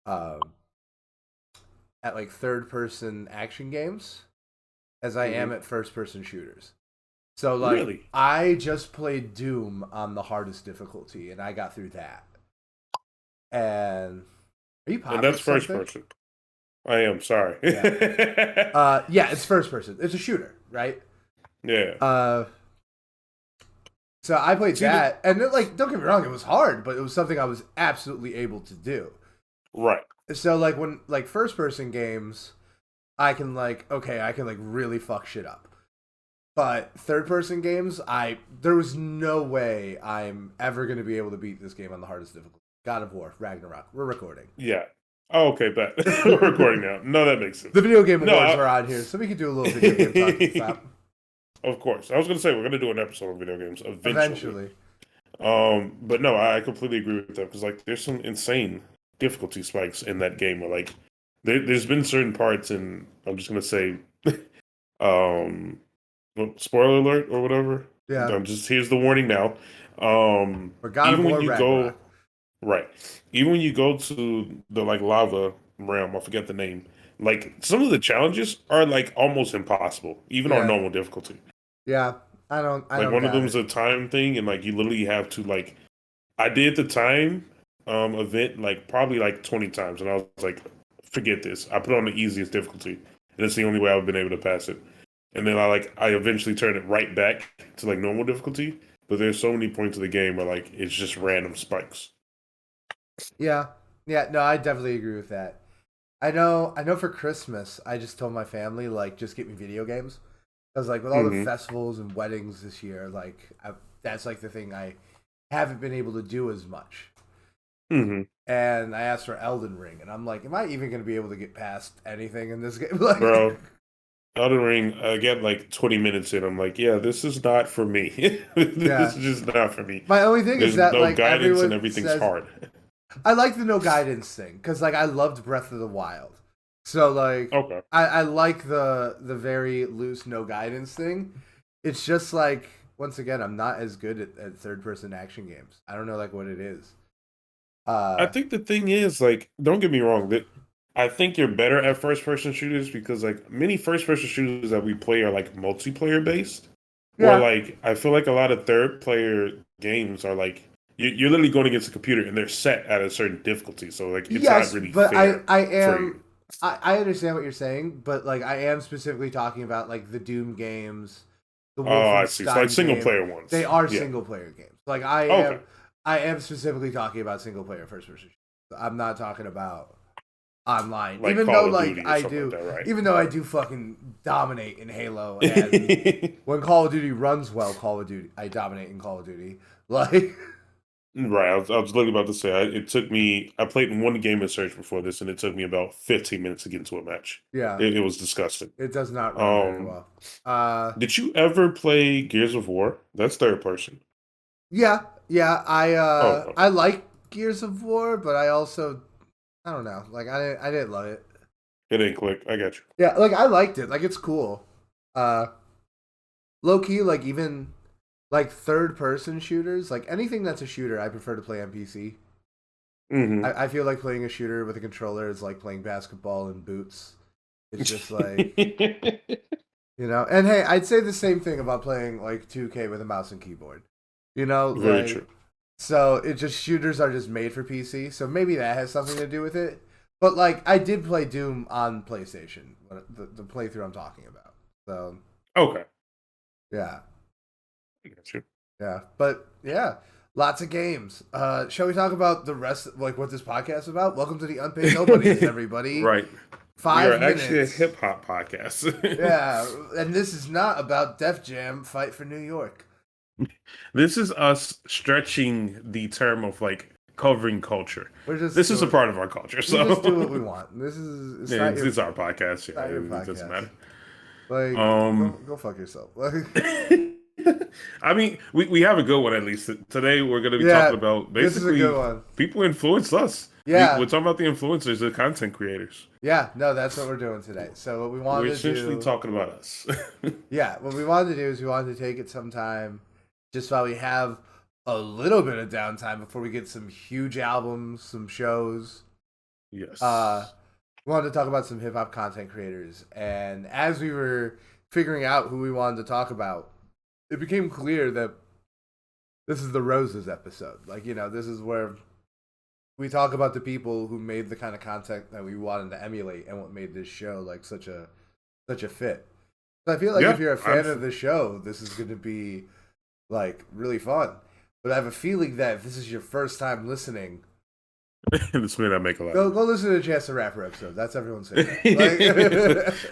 um, at like third person action games as I am at first person shooters. So like Really? I just played Doom on the hardest difficulty and I got through that. And are you And popping that's first something? person. I am sorry. Yeah. Yeah, it's first person. It's a shooter, right? Yeah. Uh so I played See the that and it, like don't get me wrong, it was hard, but it was something I was absolutely able to do. right. So like when like first person games, I can like okay, I can like really fuck shit up. But third person games, I there was no way I'm ever gonna be able to beat this game on the hardest difficulty. God of War, Ragnarok. We're recording. Yeah. Oh, okay, bet. We're recording The now. No, that makes sense. video game No, awards are on here, so we can do a little video game talk. Stop. of course. I was gonna say we're gonna do an episode on video games eventually. Eventually. But no, I completely agree with that because like there's some insane difficulty spikes in that game. Where, like there's been certain parts, and I'm just gonna say, um, well, spoiler alert or whatever. Yeah. I'm just here's the warning now. Or God of Even War when you go Ragnarok. right, even when you go to the like lava realm, I forget the name. Like some of the challenges are like almost impossible, even on Yeah. normal difficulty. Yeah. I Like don't one of got them's it. a time thing, and like you literally have to like. I did the time event like probably like 20 times, and I was like, forget this. I put it on the easiest difficulty, and it's the only way I've been able to pass it. And then I eventually turned it right back to like normal difficulty. But there's so many points of the game where like it's just random spikes. Yeah. Yeah, no, I definitely agree with that. I know for Christmas I just told my family like just get me video games. Because like with all the Mm-hmm. festivals and weddings this year, like that's like the thing I haven't been able to do as much. Mm-hmm. And I asked for Elden Ring, and I'm like, am I even going to be able to get past anything in this game? Like, Bro, Elden Ring, I get like 20 minutes in. I'm like, yeah, this is not for me. This yeah. is just not for me. My only thing is There's that no like guidance and everyone everything's says hard. I like the no guidance thing because like I loved Breath of the Wild, so like Okay. I like the very loose no guidance thing. It's just like once again I'm not as good at third person action games. I don't know like what it is. I Uh, think the thing is, like, don't get me wrong, that I think you're better at first person shooters because like many first person shooters that we play are like multiplayer based. Or yeah. like I feel like a lot of third player games are like you're literally going against a computer and they're set at a certain difficulty, so like it's not Yes, really but fair I for you. am I understand what you're saying, but like I am specifically talking about like the Doom games, the Oh, I see. So like Wolfenstein single game. player They ones. are Yeah. single player games. Like Okay. I am specifically talking about single player first person. I'm not talking about online. Like Call of Duty or something like that, Even though I do fucking dominate in Halo and right? when Call of Duty runs well, Call of Duty I dominate in Call of Duty. Like Right. I was literally about to say it took me. I played one game in search before this, and it took me about 15 minutes to get into a match. yeah, It was disgusting. it does not run very Um, well. Uh did you ever play Gears of War? That's third person. Yeah, yeah. Oh, okay. I like Gears of War, but I also I don't know. Like I didn't love it. It didn't click. I got you. Yeah, like I liked it. Like it's cool. Uh Low key, like even like third person shooters, like anything that's a shooter, I prefer to play on PC. Mm-hmm. I feel like playing a shooter with a controller is like playing basketball in boots. It's just like you know, and hey, I'd say the same thing about playing like 2K with a mouse and keyboard. You know, Very like true. so it just shooters are just made for PC, so maybe that has something to do with it. But like I did play Doom on PlayStation, the playthrough I'm talking about. So Okay. yeah, I got you. yeah, but yeah, lots of games. Shall we talk about the rest, like what this podcast is about? Welcome to the Unpaid Nobodies, everybody. Right. We are 5 minutes. actually a hip hop podcast. Yeah, and this is not about Def Jam Fight for New York. This is us stretching the term of like covering culture. We're just This is a doing- part of our culture. we So just do what we want. This is it's yeah, not it's, your, it's our podcast. Yeah, not your it doesn't podcast. matter. Like Um, go fuck yourself. Like I mean, we have a good one at least. Today we're going to be yeah, talking about this is a basically good one. people influence us. Yeah. We're talking about the influencers, the content creators. Yeah, no, that's what we're doing today. So what we wanted We're to essentially do, talking about us. yeah, what we wanted to do is we wanted to take it sometime, just while we have a little bit of downtime before we get some huge albums, some shows. Yes. We wanted to talk about some hip hop content creators, and as we were figuring out who we wanted to talk about, it became clear that this is the Roses episode. Like, this is where we talk about the people who made the kind of content that we wanted to emulate and what made this show like such a fit. So I feel like if you're a fan of the show, this is going to be like really fun. But I have a feeling that if this is your first time listening, this may not make a lot. Go listen to the Chance the Rapper episode. That's everyone's saying.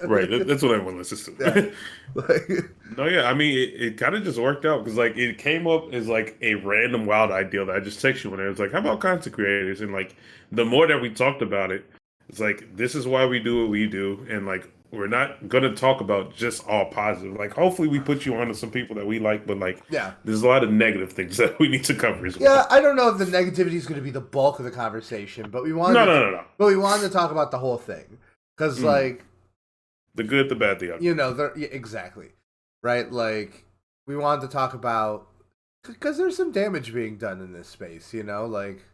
Right, that's what everyone listens to. Yeah. No, yeah, I mean, it kind of just worked out because like it came up as like a random wild idea that I just texted you when it was like, how about content creators? And like the more that we talked about it, it's like this is why we do what we do, and like we're not gonna talk about just all positive. Like hopefully we put you on to some people that we like, but like there's a lot of negative things that we need to cover as well. Yeah, I don't know if the negativity is going to be the bulk of the conversation, but we wanted no. But we wanted to talk about the whole thing because like the good, the bad, the ugly. Exactly right. Like we wanted to talk about because there's some damage being done in this space, like,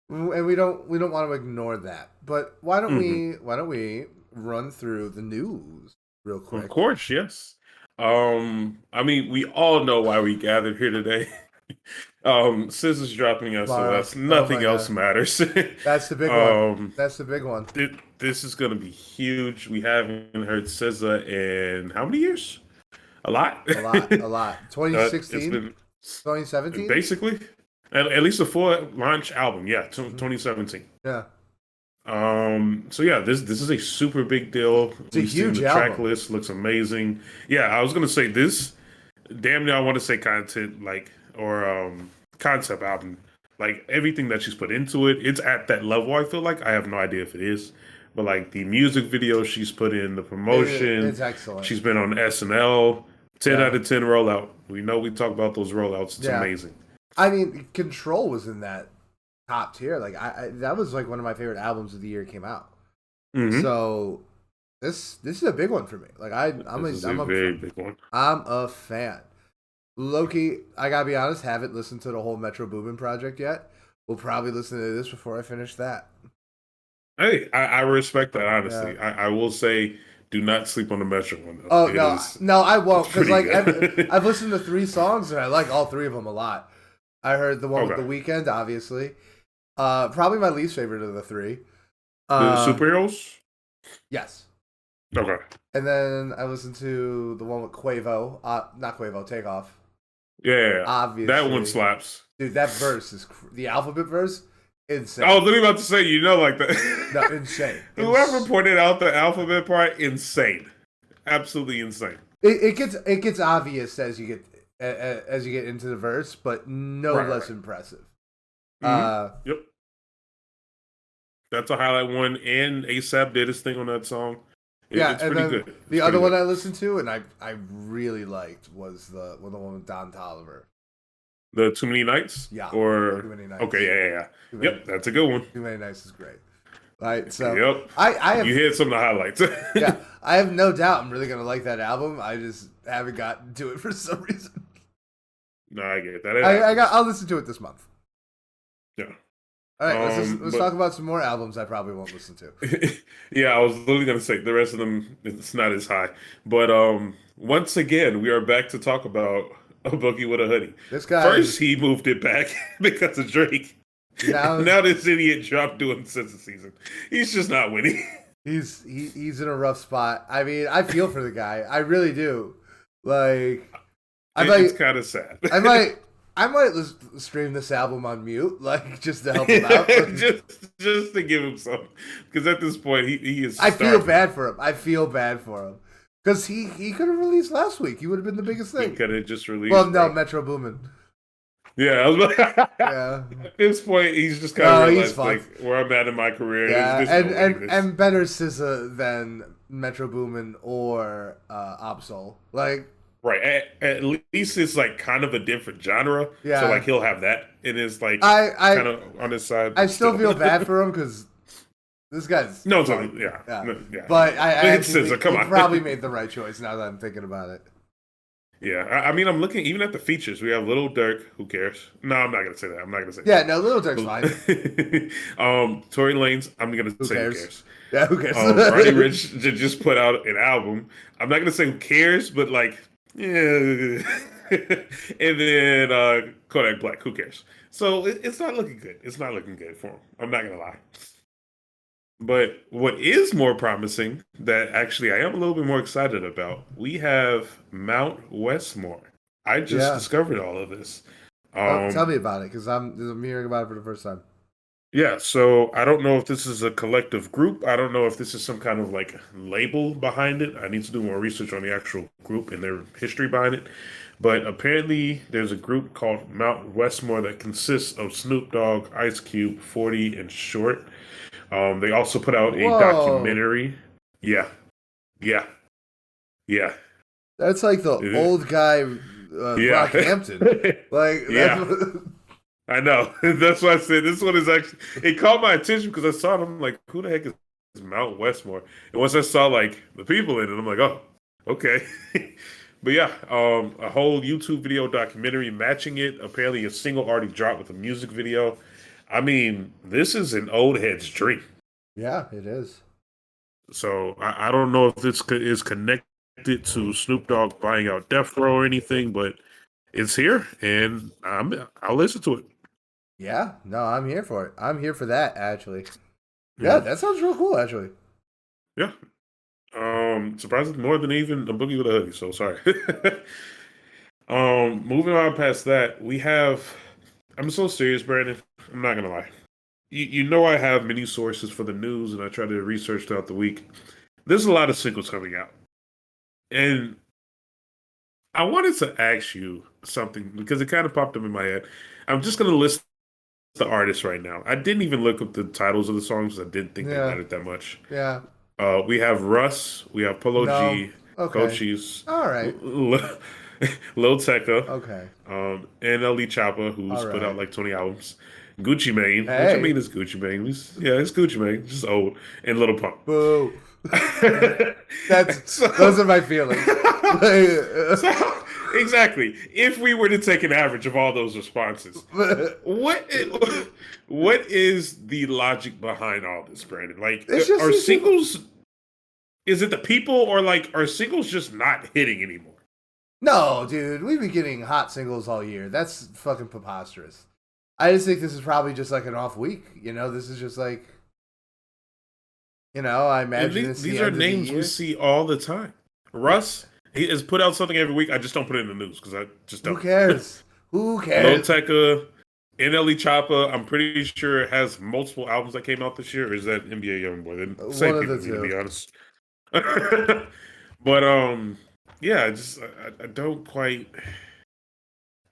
and we don't want to ignore that. But why don't we run through the news real quick? Of course, yes. I mean, we all know why we gathered here today. Scissors dropping SOS. Nothing else matters. That's the big one. That's the big one. This is going to be huge. We haven't heard SZA in how many years? A lot. A lot. 2016? 2017? Basically. At least a full launch album. Yeah, 2017. Yeah. So yeah, this is a super big deal. It's a huge album. Track list looks amazing. Yeah, I was gonna say this. Damn near, I want to say content or concept album. Like everything that she's put into it, it's at that level. I feel like I have no idea if it is, but like the music video she's put in, the promotion, it's excellent. She's been on SNL. 10 out of 10 rollout. We know we talk about those rollouts. It's amazing. I mean, Control was in that top tier. Like that was like one of my favorite albums of the year it came out. Mm-hmm. So this is a big one for me. Like I'm a very big one. I'm a fan. Low-key, I gotta be honest, haven't listened to the whole Metro Boomin project yet. We'll probably listen to this before I finish that. Hey, I respect that, honestly. Yeah. I will say, do not sleep on the Metro one. Though. Oh, no, I won't. Because like I've listened to 3 songs, and I like all 3 of them a lot. I heard the one with The Weeknd, obviously. Probably my least favorite of the 3. The Superheroes? Yes. Okay. And then I listened to the one with Quavo. Not Quavo, Takeoff. Yeah. Obviously. That one slaps. Dude, that verse is... the alphabet verse? Insane. I was literally about to say, like that. No, insane. Whoever pointed out the alphabet part, insane. Absolutely insane. It gets obvious as you get into the verse, but no less impressive. Mm-hmm. Yep. That's a highlight one, and ASAP did his thing on that song. It's pretty good. The other one I listened to and I really liked was the one with Don Toliver. The Too Many Nights? Yeah. Or Too Many Nights. Okay, yeah. Yep, that's a good one. Too Many Nights is great. Right. So yep. I have, you hit some of the highlights. Yeah. I have no doubt I'm really gonna like that album. I just haven't gotten to it for some reason. No, I get that. I'll listen to it this month. Yeah. All right, let's talk about some more albums I probably won't listen to. Yeah, I was literally going to say the rest of them, it's not as high. But once again, we are back to talk about A Boogie with a Hoodie. This guy... First, he moved it back because of Drake. Now this idiot dropped doing since the season. He's just not winning. He's in a rough spot. I mean, I feel for the guy. I really do. Like... It's kind of sad. I might stream this album on mute, like just to help him out, just to give him some. Because at this point, he is. I feel bad for him. Because he could have released last week. He would have been the biggest thing. He could have just released. Well, no, Metro Boomin. Yeah, I was yeah. At this point, he's just kind of realized like where I'm at in my career. Yeah, and better SZA than Metro Boomin or Absol. Like. Right, at least it's like kind of a different genre. Yeah. So like he'll have that in his like kind of on his side. I still feel bad for him because this guy's yeah. But I come on. probably made the right choice now that I'm thinking about it. Yeah, I mean, I'm looking even at the features. We have Little Dirk. Who cares? No, I'm not gonna say that. I'm not gonna say Yeah, no, Little Dirk's fine. that. Tory Lanez. I'm gonna Who say who cares? cares. Yeah, who cares? Roddy Ricch just put out an album. I'm not gonna say who cares, but like, yeah. And then Kodak Black. Who cares? So it's not looking good. It's not looking good for him. I'm not gonna lie. But what is more promising, that actually I am a little bit more excited about, we have Mount Westmore. I just Yeah. discovered all of this. Oh, tell Um, me about it, because I'm hearing about it for the first time. yeah, so I don't know if this is a collective group. I don't know if this is some kind of like label behind it. I need to do more research on the actual group and their history behind it. But apparently, there's a group called Mount Westmore that consists of Snoop Dogg, Ice Cube, 40, and Short. They also put out a Whoa, documentary. Yeah, yeah, yeah, that's like the old guy, yeah, Brockhampton. Like yeah. that's I know. That's why I said this one is actually. It caught my attention because I saw it. I'm like, who the heck is Mount Westmore? And once I saw like the people in it, I'm like, oh, okay. But yeah, a whole YouTube video documentary matching it. Apparently, a single already dropped with a music video. I mean, this is an old head's dream. yeah, it is. So I don't know if this is connected to Snoop Dogg buying out Death Row or anything, but it's here, and I'll listen to it. Yeah, no, I'm here for it. I'm here for that actually. Yeah, Yeah, that sounds real cool actually. yeah. Surprisingly more than even a boogie with a hoodie. So sorry. Moving on past that, we have. I'm so serious, Brandon. I'm not gonna lie. You know I have many sources for the news, and I try to research throughout the week. There's a lot of singles coming out, and I wanted to ask you something because it kind of popped up in my head. I'm just going to list the artists right now. I didn't even look up the titles of the songs. I didn't think they Yeah, mattered that much. yeah. We have Russ, we have Polo No. G, Okay. Cochise, All right. Lil Tecca, Okay. NLE Choppa, All who's put out right. like 20 albums, Gucci Mane, which I Hey. mean is Gucci Mane. Yeah, it's Gucci Mane, just old, and Little Pump. Boo. That's those so, are my feelings. so exactly. If we were to take an average of all those responses, what what is the logic behind all this, Brandon? Like, It's just are these people. singles? Is it the people, or like are singles just not hitting anymore? No, dude, we've been getting hot singles all year. That's fucking preposterous. I just think this is probably just like an off week. This is just like, I And imagine it's the these are end of the names we year. see all the time. Yeah. Russ, he has put out something every week. I just don't put it in the news because I just Who don't. cares? Who Lil cares? Tecca, NLE Choppa, I'm pretty sure has multiple albums that came out this year. Or is that NBA YoungBoy? The One same of the people, to be two. honest. But yeah, I don't quite.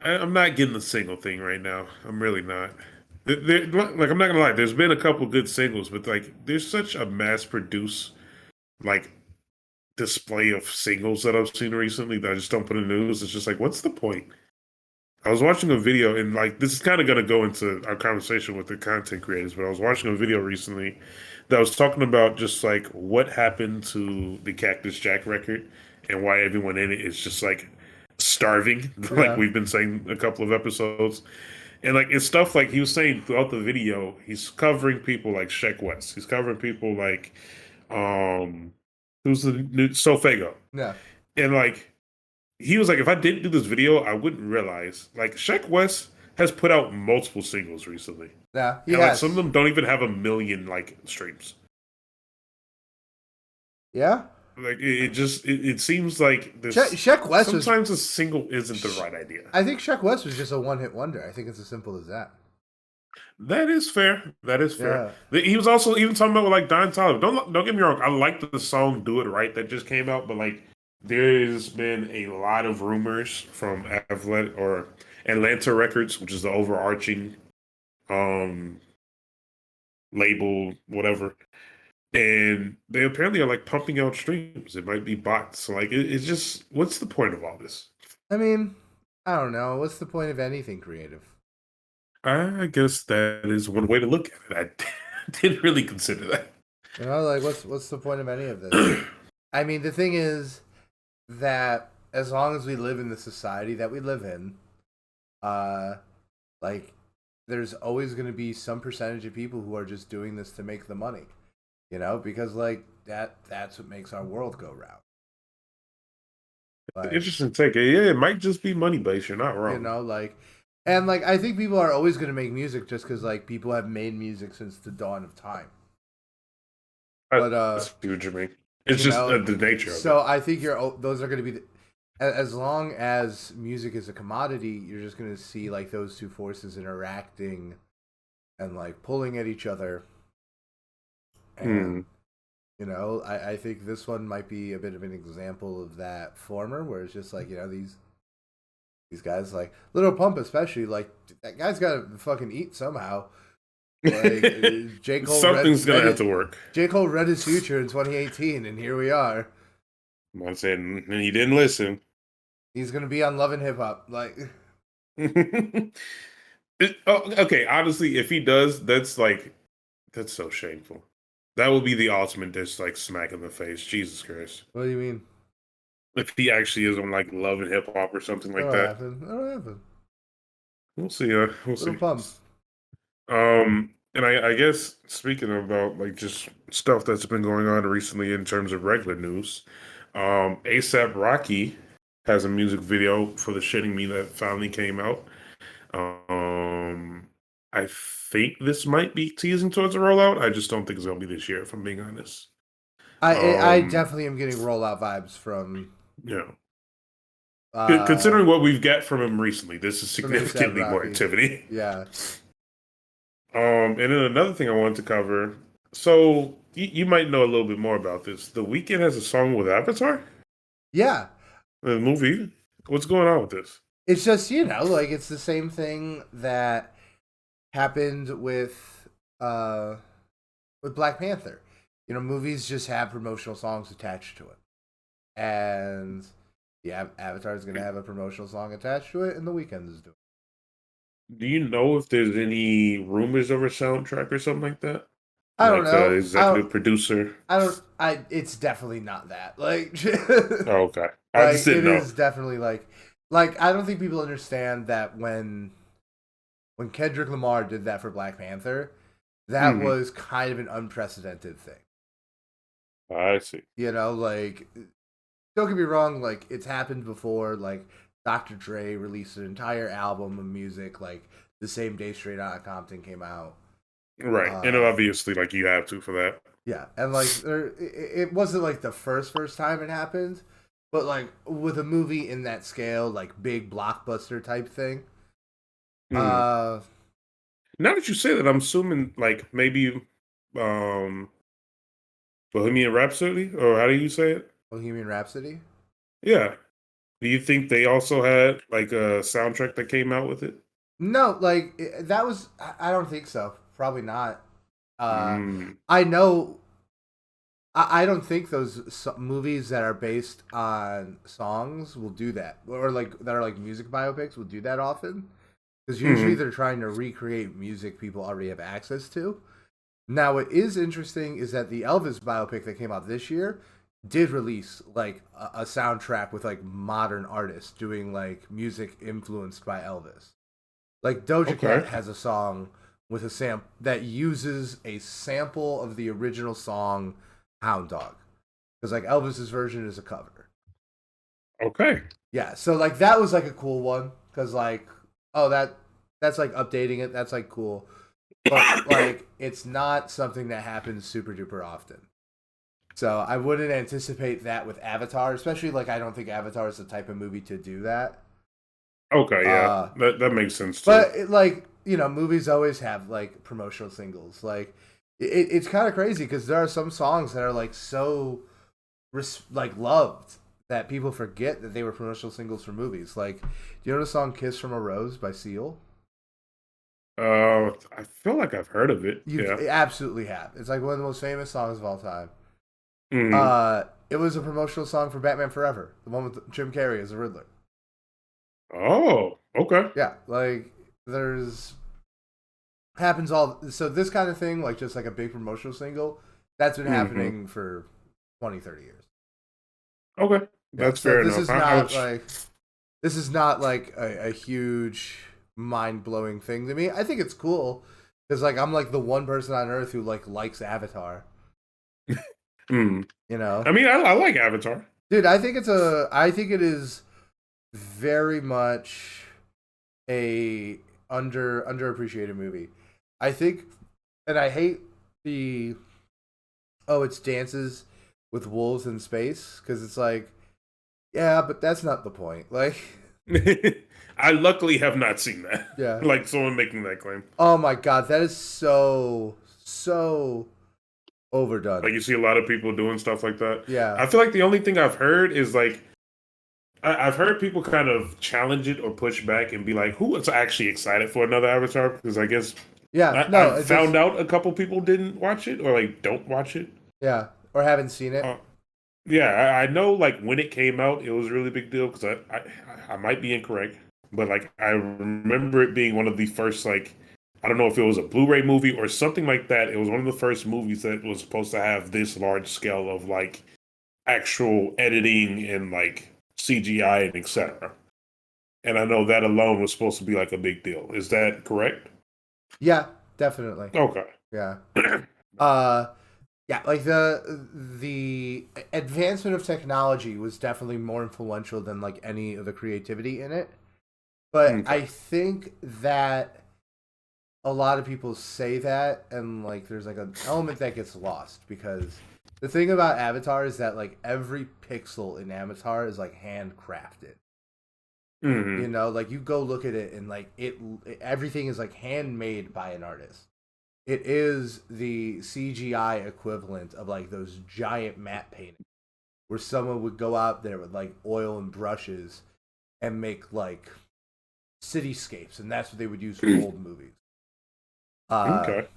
I'm not getting the single thing right now. I'm really not. Like I'm not gonna lie. There's been a couple good singles, but like there's such a mass-produced like display of singles that I've seen recently that I just don't put in the news. It's just like, what's the point? I was watching a video, and like this is kind of gonna go into our conversation with the content creators, but I was watching a video recently that was talking about just like what happened to the Cactus Jack record and why everyone in it is just like starving, like Yeah. we've been saying a couple of episodes. And like it's stuff like he was saying throughout the video, he's covering people like Sheck West. He's covering people like um who's the new Sofago. Yeah. And like he was like, if I didn't do this video, I wouldn't realize. Like Sheck West has put out multiple singles recently. Yeah. And like some of Yes. them don't even have a million like streams. Yeah. Like it seems like this Sheck West was. sometimes a single isn't the right idea. I think Sheck West was just a one-hit wonder. I think it's as simple as that. That is fair. That is fair. Yeah. He was also even talking about like Don Toliver. Don't get me wrong. I like the song "Do It Right" that just came out, but like there's been a lot of rumors from Atlanta Records, which is the overarching um label, whatever. And they apparently are like pumping out streams. It might be bots. So like it's just what's the point of all this? I mean, I don't know. What's the point of anything creative? I guess that is one way to look at it. I didn't really consider that. Like what's the point of any of this? I mean, the thing is that as long as we live in the society that we live in, uh, like there's always going to be some percentage of people who are just doing this to make the money, because like that's what makes our world go round. Like, Interesting take. Yeah, it might just be money based. You're not wrong. like, and like I think people are always going to make music just because like people have made music since the dawn of time. But I see what you mean. It's just the nature of it. So I think those are going to be as long as music is a commodity, you're just going to see like those two forces interacting and like pulling at each other. And I think this one might be a bit of an example of that former, where it's just like these guys, like Little Pump especially, like that guy's got to fucking eat somehow. Like J. Cole something's gonna have to work. J. Cole read his future in 2018, and here we are. I'm saying, and he didn't listen. He's gonna be on Love and Hip Hop, like. Okay, honestly, if he does, that's so shameful. That would be the ultimate like smack in the face. Jesus Christ. What do you mean? If he actually is on like Love and Hip Hop or something like that. That'll happen. We'll see. We'll Little see. Pump. And I guess speaking about like just stuff that's been going on recently in terms of regular news, ASAP Rocky has a music video for the Shitting Me that finally came out. I think this might be teasing towards a rollout. I just don't think it's gonna be this year, if I'm being honest. I definitely am getting rollout vibes from. Considering what we've got from him recently, this is significantly more activity. Yeah. And then another thing I wanted to cover. So you might know a little bit more about this. The Weeknd has a song with Avatar. Yeah. The movie. What's going on with this? It's just like it's the same thing that happened with Black Panther. Movies just have promotional songs attached to it, and Avatar is going to have a promotional song attached to it, and The Weeknd is doing. Do you know if there's any rumors of a soundtrack or something like that? I don't know. Executive producer. It's definitely not that. Like. Oh, okay. I just didn't know. It is definitely like I don't think people understand that when Kendrick Lamar did that for Black Panther, that was kind of an unprecedented thing. I see. Like, don't get me wrong. Like, it's happened before. Like, Dr. Dre released an entire album of music, like, the same day Straight Outta Compton came out. Right. And obviously, like, you have to for that. Yeah. And, like, it wasn't, like, the first time it happened, but, like, with a movie in that scale, like, big blockbuster type thing. Now that you say that, I'm assuming, like, maybe Bohemian Rhapsody? Or how do you say it? Bohemian Rhapsody? Yeah. Do you think they also had like a soundtrack that came out with it? No, like that was. I don't think so. Probably not. I know. I don't think those movies that are based on songs will do that, or like that are like music biopics will do that often, because usually they're trying to recreate music people already have access to. Now, what is interesting is that the Elvis biopic that came out this year did release like a soundtrack with like modern artists doing like music influenced by Elvis. Like Doja Cat has a song with a that uses a sample of the original song Hound Dog, because like Elvis's version is a cover. Okay. Yeah, so like that was like a cool one, because like that's like updating it. That's like cool, but like it's not something that happens super duper often. So I wouldn't anticipate that with Avatar, especially like I don't think Avatar is the type of movie to do that. Okay, yeah, that makes sense too. But movies always have like promotional singles. Like it's kind of crazy because there are some songs that are like so loved that people forget that they were promotional singles for movies. Like, do you know the song "Kiss from a Rose" by Seal? I feel like I've heard of it. You absolutely have. It's like one of the most famous songs of all time. It was a promotional song for Batman Forever, the one with Jim Carrey as the Riddler. Oh, okay. Yeah, like happens all. So this kind of thing, like just like a big promotional single, that's been happening for 20, 30 years. Okay, Yeah, That's so fair enough. this is not like a huge mind blowing thing to me. I think it's cool because like I'm like the one person on Earth who like likes Avatar. Hmm. You know, I mean, I like Avatar. dude, I think it is very much a underappreciated movie. I think, and I hate the it's dances with wolves in space because it's like yeah, but that's not the point. Like I luckily have not seen that. yeah, Like someone making that claim. oh my god, that is so overdone. Like you see a lot of people doing stuff like that. Yeah, I feel like the only thing I've heard is like I've heard people kind of challenge it or push back and be like, "Who is actually excited for another Avatar?" Because I guess yeah, no, I've found out a couple people didn't watch it or like don't watch it. yeah, or haven't seen it. Uh, yeah, I know like when it came out, it was a really big deal because I might be incorrect, but like I remember it being one of the first like I don't know if it was a Blu-ray movie or something like that. It was one of the first movies that was supposed to have this large scale of like actual editing and like CGI and etc. And I know that alone was supposed to be like a big deal. Is that correct? Yeah, definitely. Okay. Yeah. Uh yeah, like the advancement of technology was definitely more influential than like any of the creativity in it. But Okay. I think that a lot of people say that and like there's like an element that gets lost because the thing about Avatar is that like every pixel in Avatar is like handcrafted. You Hmm. know, like you go look at it and like everything is like handmade by an artist. It is the CGI equivalent of like those giant matte paintings where someone would go out there with like oil and brushes and make like cityscapes, and that's what they would use for old movies. Uh, Okay.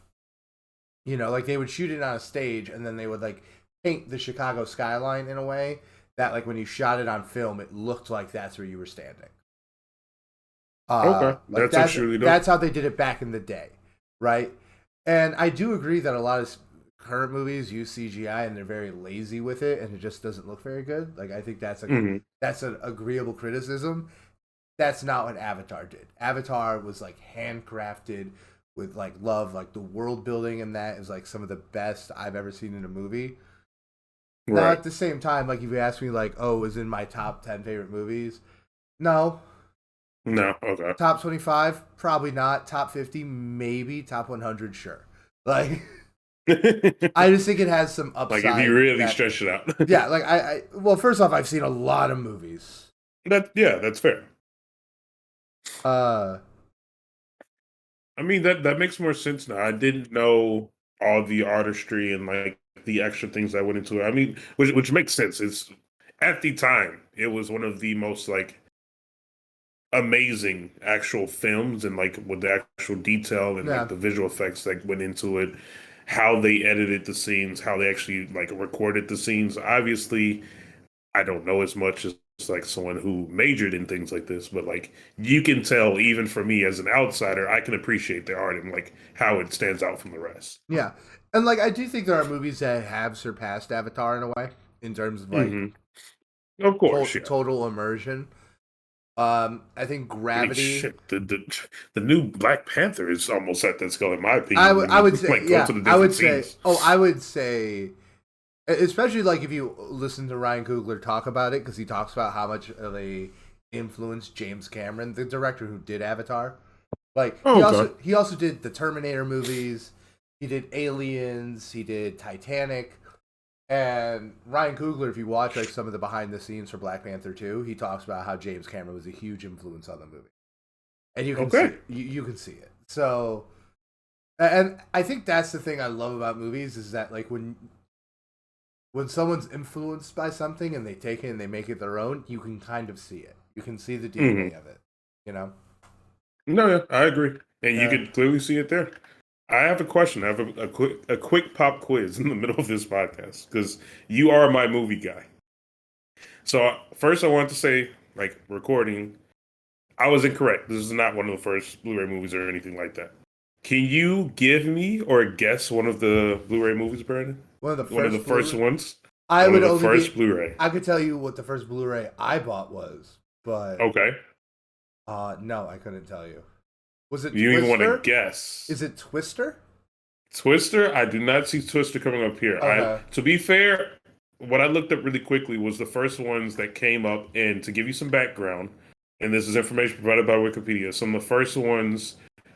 you know, like they would shoot it on a stage, and then they would like paint the Chicago skyline in a way that, like, when you shot it on film, it looked like that's where you were standing. Okay. Like That's actually dope. that's how they did it back in the day, right? And I do agree that a lot of current movies use CGI and they're very lazy with it, and it just doesn't look very good. Like I think Hmm. that's an agreeable criticism. That's not what Avatar did. Avatar was like handcrafted with like love, like the world building in that is like some of the best I've ever seen in a movie. Now Right. at the same time, like if you ask me like, oh, is in my top 10 favorite movies? No. No. Okay. Top 25? Probably not. Top 50? Maybe. Top 100? Sure. Like I just think it has some Like if you upside really that stretch it out. yeah, like well, first off, I've seen a lot of movies. That's fair. Uh I mean that makes more sense now. I didn't know all the artistry and like the extra things that went into it. I mean, which makes sense. It's at the time it was one of the most like amazing actual films and like with the actual detail and like yeah. the visual effects that went into it, how they edited the scenes, how they actually like recorded the scenes. Obviously, I don't know as much as like someone who majored in things like this, but like you can tell even for me as an outsider, I can appreciate the art and like how it stands out from the rest. Yeah. And like I do think there are movies that have surpassed Avatar in a way in terms of like Hmm. Of course, yeah. total immersion. I think I mean, Gravity. shit, the new Black Panther is almost at that scale, in my opinion. When I you would say like go yeah. to the I different would say scenes. I would say especially like if you listen to Ryan Coogler talk about it because he talks about how much of a influence James Cameron, the director who did Avatar, like Oh, okay. he also did the Terminator movies. He did Aliens. He did Titanic. And Ryan Coogler, if you watch like some of the behind the scenes for Black Panther 2, he talks about how James Cameron was a huge influence on the movie, and you can see Okay. it. You can see it. So, and I think that's the thing I love about movies is that like when someone's influenced by something and they take it and they make it their own, you can kind of see it. You can see the Hmm. DNA of it. You know? No, yeah, I agree, and you Yeah. can clearly see it there. I have a question. I have a quick pop quiz in the middle of this podcast because you are my movie guy. So first, I want to say, like recording, I was incorrect. This is not one of the first Blu-ray movies or anything like that. Can you give me or guess one of the Blu-ray movies, Brandon? One of the One of the first first Blu-ray. ones? I One would of the only first be. Blu-ray. I could tell you what the first Blu-ray I bought was, but Okay. no, I couldn't tell you. Was it You even want to Twister? guess? Is it Twister? Twister? I do not see Twister coming up here. Okay. To be fair, what I looked up really quickly was the first ones that came up, and to give you some background, and this is information provided by Wikipedia. Some of the first ones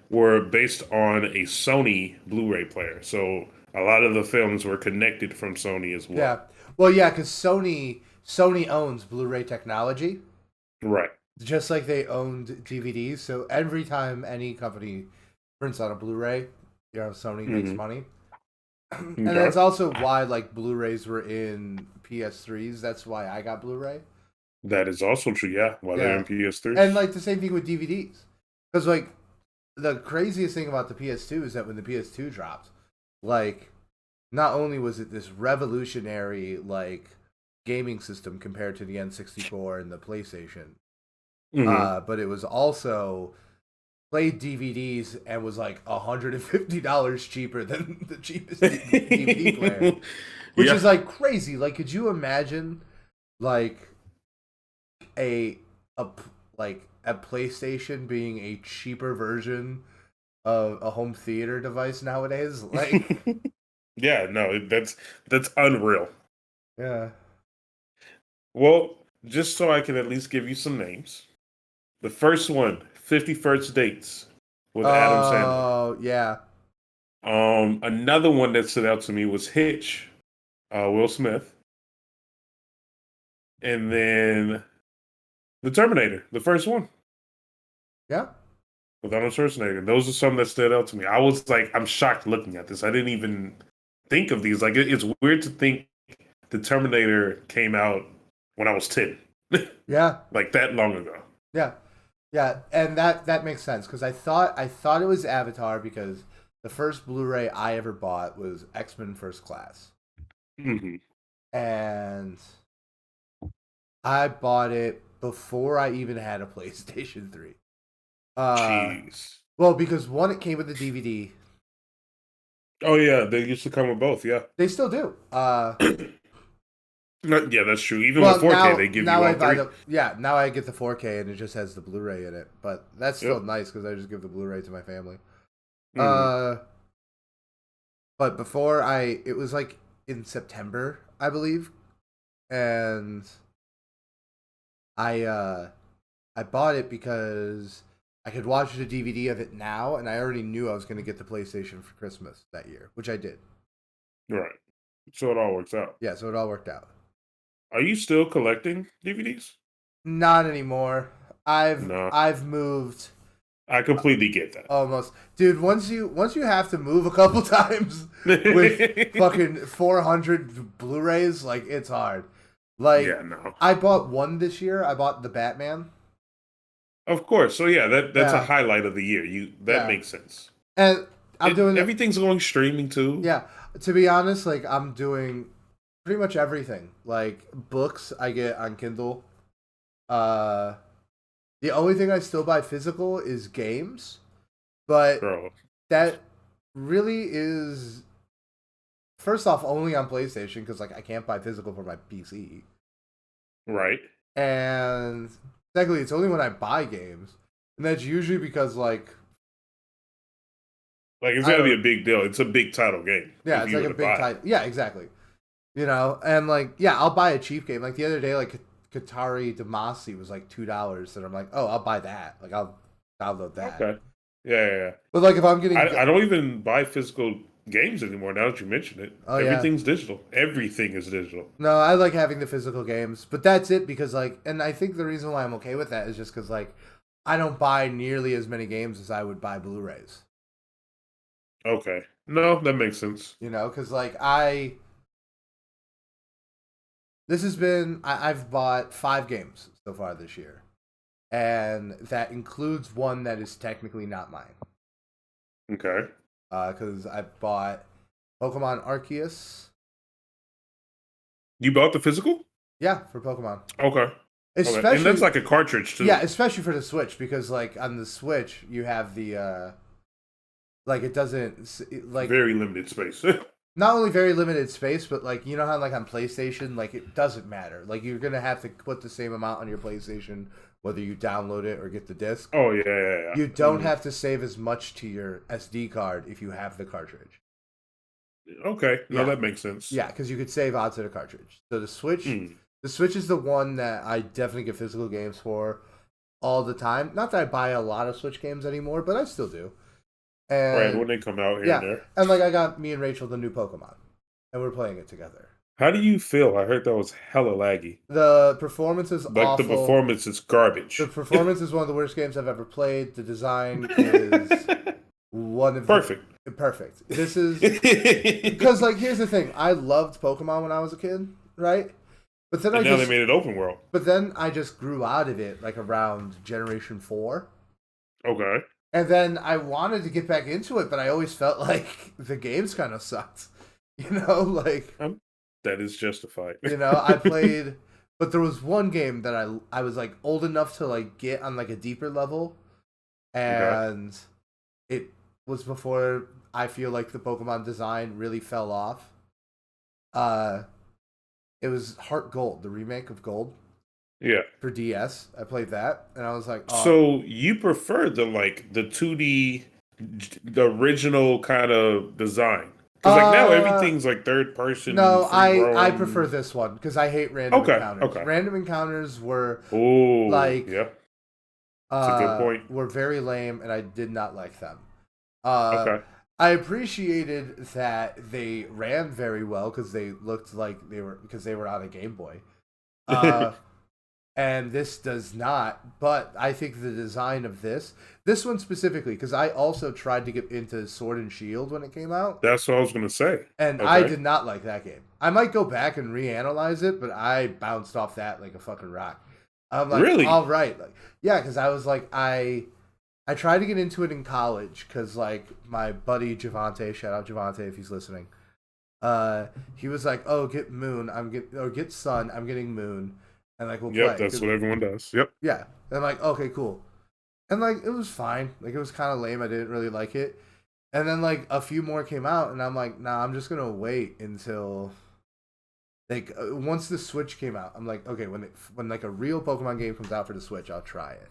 were based on a Sony Blu-ray player, so a lot of the films were connected from Sony as well. Yeah. Well, yeah, because Sony owns Blu-ray technology, Right. just like they owned DVDs. So every time any company prints on a Blu-ray, Sony makes money. And Okay. that's also why like Blu-rays were in PS3s. That's why I got Blu-ray. That is also true, yeah, while they're Yeah. in PS3. And like the same thing with DVDs. Because like the craziest thing about the PS2 is that when the PS2 dropped, like not only was it this revolutionary like gaming system compared to the N64 and the PlayStation, but it was also played DVDs and was like $150 cheaper than the cheapest DVD player, which is like crazy. Like, could you imagine like a like a PlayStation being a cheaper version of a home theater device nowadays? Like, yeah, no, that's unreal. yeah. Well, just so I can at least give you some names. The first one, 50 First Dates with Adam Sandler. Oh, yeah. Another one that stood out to me was Hitch, Will Smith. And then The Terminator, the first one. Yeah. With Arnold Schwarzenegger. Those are some that stood out to me. I was like, I'm shocked looking at this. I didn't even think of these. Like, it's weird to think The Terminator came out when I was 10. Yeah. Like that long ago. Yeah. Yeah, and that makes sense because I thought it was Avatar because the first Blu-ray I ever bought was X-Men First Class. Mm-hmm. And I bought it before I even had a PlayStation 3. Jeez. Well, because one, it came with the DVD. Oh yeah, they used to come with both. Yeah, they still do. Yeah, that's true. Even with 4K, now, they give you now all I buy three. now I get the 4K and it just has the Blu-ray in it. But that's still Yep. nice because I just give the Blu-ray to my family. Mhm. But before it was like in September, I believe, and I bought it because I could watch the DVD of it now, and I already knew I was going to get the PlayStation for Christmas that year, which I did. Right. So it all works out. Yeah, so it all worked out. Are you still collecting DVDs? Not anymore. No. I've moved. I completely get that. Almost, dude. Once you have to move a couple times with fucking 400 Blu-rays, like it's hard. Like, yeah, no. I bought one this year. I bought the Batman, Of course. So yeah, that's Yeah. a highlight of the year. That Yeah. makes sense. and I'm doing everything's going streaming too. Yeah, to be honest, like I'm doing pretty much everything. Like books, I get on Kindle. The only thing I still buy physical is games, but Bro. that really is first off only on PlayStation because like I can't buy physical for my PC, Right. and secondly, it's only when I buy games, and that's usually because like it's gotta be a big deal. It's a big title game. yeah, it's like a big title. Yeah, exactly. And like yeah, I'll buy a cheap game. Like the other day, like Katari Damacy was like $2, and I'm like, oh, I'll buy that. Like I'll download that. Okay. Yeah. But like if I'm getting, I don't even buy physical games anymore. Now that you mention it, Oh, yeah. everything's digital. Everything is digital. no, I like having the physical games, but that's it because like, and I think the reason why I'm okay with that is just because like I don't buy nearly as many games as I would buy Blu-rays. Okay. No, that makes sense. Because like I've bought 5 games so far this year, and that includes one that is technically not mine. Okay. Because I bought Pokemon Arceus. You bought the physical? Yeah, for Pokemon. Okay. Especially, And that's like a cartridge too. yeah, especially for the Switch because like on the Switch you have the like it doesn't like very limited space. not only very limited space, but like you know how like on PlayStation, like it doesn't matter. Like you're gonna have to put the same amount on your PlayStation whether you download it or get the disc. Oh yeah. You don't have to save as much to your SD card if you have the cartridge. Okay, no, that makes sense. Yeah, because you could save onto the cartridge. So the Switch is the one that I definitely get physical games for all the time. Not that I buy a lot of Switch games anymore, but I still do. And, right, when they come out here and there. And like I got me and Rachel the new Pokemon, and we're playing it together. How do you feel? I heard that was hella laggy. The performance is like awful. The performance is garbage. The performance is one of the worst games I've ever played. The design is one of perfect. Perfect. This is because like here's the thing. I loved Pokemon when I was a kid, right? But then now they made it open world. But then I just grew out of it like around Generation 4. Okay. And then I wanted to get back into it, but I always felt like the games kind of sucked. You know, like that is justified. You know, I played, but there was one game that I was like old enough to like get on like a deeper level, and it was before I feel like the Pokemon design really fell off. It was Heart Gold, the remake of Gold. Yeah. For DS, I played that, and I was like, oh. So you prefer the 2D, the original kind of design? Because like now everything's like third person. No, I prefer this one because I hate random encounters. Okay. Random encounters were yeah. That's a good point. Were very lame, and I did not like them. I appreciated that they ran very well because they looked like they were on a Game Boy. And this does not, but I think the design of this one specifically, because I also tried to get into Sword and Shield when it came out. That's what I was going to say. And I did not like that game. I might go back and reanalyze it, but I bounced off that like a fucking rock. I'm like, really? All right. Like, yeah, because I was like, I tried to get into it in college because like my buddy Javante, shout out Javante if he's listening. He was like, oh, get Moon, get Sun, I'm getting Moon. And like we'll play. That's what everyone does. Yep. Yeah. And I'm like, okay, cool. And like it was fine. Like it was kind of lame. I didn't really like it. And then like a few more came out, and I'm like, nah, I'm just gonna wait until like once the Switch came out. I'm like, okay, when like a real Pokemon game comes out for the Switch, I'll try it.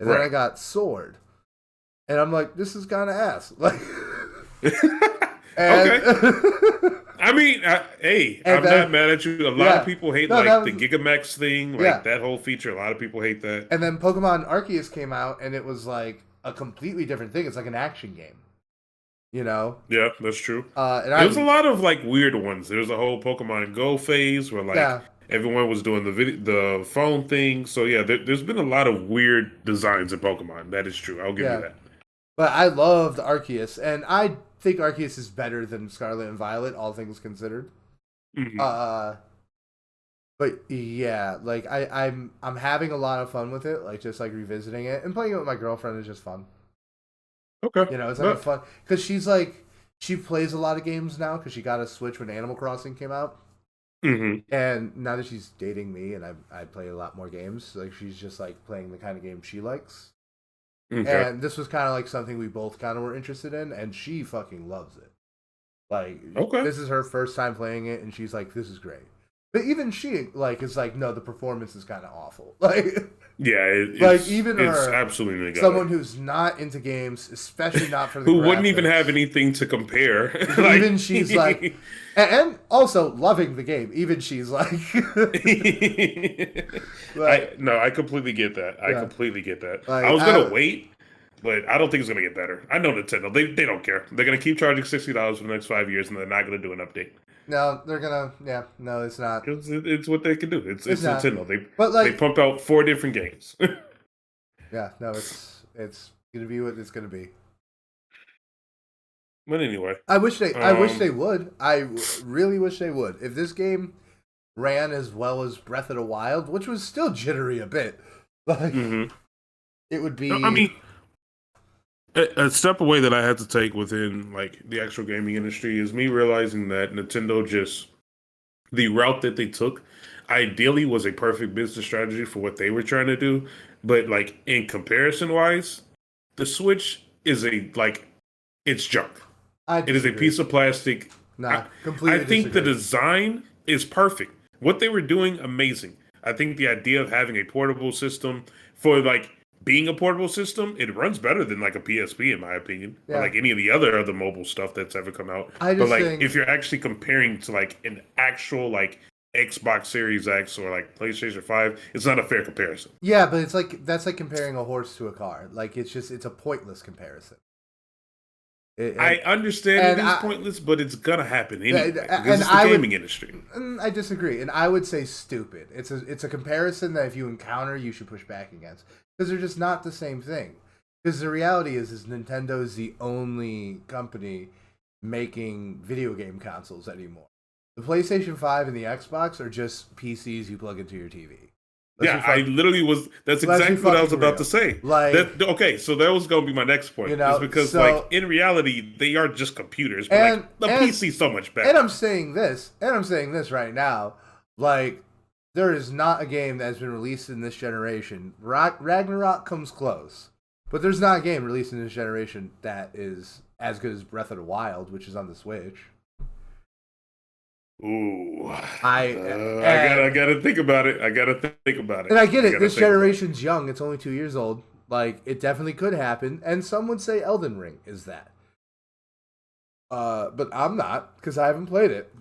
And then I got Sword, and I'm like, this is kind of ass. Like, okay. I mean, I'm not mad at you. A lot of people hate the Gigamax thing, that whole feature. A lot of people hate that. And then Pokemon Arceus came out, and it was like a completely different thing. It's like an action game, you know? Yeah, that's true. There was a lot of like weird ones. There was a whole Pokemon Go phase where like everyone was doing the phone thing. So yeah, there's been a lot of weird designs in Pokemon. That is true. I'll give you that. But I loved Arceus, and I think Arceus is better than Scarlet and Violet, all things considered. Mm-hmm. But yeah, like I'm having a lot of fun with it, like just like revisiting it and playing it with my girlfriend is just fun. Okay, you know, it's like a fun because she plays a lot of games now because she got a Switch when Animal Crossing came out. Mm-hmm. And now that she's dating me and I play a lot more games, like she's just like playing the kind of game she likes. Okay. And this was kind of like something we both kind of were interested in, and she fucking loves it. Like, this is her first time playing it, and she's like, "This is great." But even she like is like, "No, the performance is kind of awful." Like, it's absolutely someone who's not into games, especially not for the who wouldn't even have anything to compare. Even she's like, and also loving the game. Even she's like, I completely get that. I completely get that. Like, I was gonna wait, but I don't think it's gonna get better. I know Nintendo; they don't care. They're gonna keep charging $60 for the next 5 years, and they're not gonna do an update. No, they're gonna. Yeah, no, it's not. It's what they can do. It's Nintendo. They pumped out 4 different games. Yeah, no, it's gonna be what it's gonna be. But anyway, I wish they would. I really wish they would. If this game ran as well as Breath of the Wild, which was still jittery a bit, like it would be. I mean, a step away that I had to take within like the actual gaming industry is me realizing that Nintendo the route that they took ideally was a perfect business strategy for what they were trying to do, but like in comparison wise, the Switch is it's junk. It is a piece of plastic Nah, completely I think the disagree. design is perfect. What they were doing, amazing. I think the idea of having a portable system for like being a portable system, it runs better than like a PSP in my opinion, or Yeah. like any of the other mobile stuff that's ever come out. I But just like think if you're actually comparing to like an actual like Xbox Series X or like PlayStation 5, it's not a fair comparison. yeah, but it's like that's like comparing a horse to a car. Like it's a pointless comparison. I And understand it and is I pointless, but it's gonna happen anyway because and it's the I would gaming industry. I disagree, and I would say stupid. It's a comparison that if you encounter, you should push back against because they're just not the same thing. Because the reality is Nintendo is the only company making video game consoles anymore. The PlayStation 5 and the Xbox are just PCs you plug into your TV. Let's Yeah, be I fuck, literally was. That's let's be exactly what I was fucking about to real. say. Like, That okay? So that was going to be my next point. you Is know, because like so in reality they are just computers, but like and the and PC is so much and better. I'm saying this right now, like there is not a game that has been released in this generation. Ragnarok comes close, but there's not a game released in this generation that is as good as Breath of the Wild, which is on the Switch. Ooh, I And gotta think about it. I gotta think about it. and I get I it. gotta This think about it. generation's young. It's only 2 years old. Like it definitely could happen, and some would say Elden Ring is that. But I'm not because I haven't played it.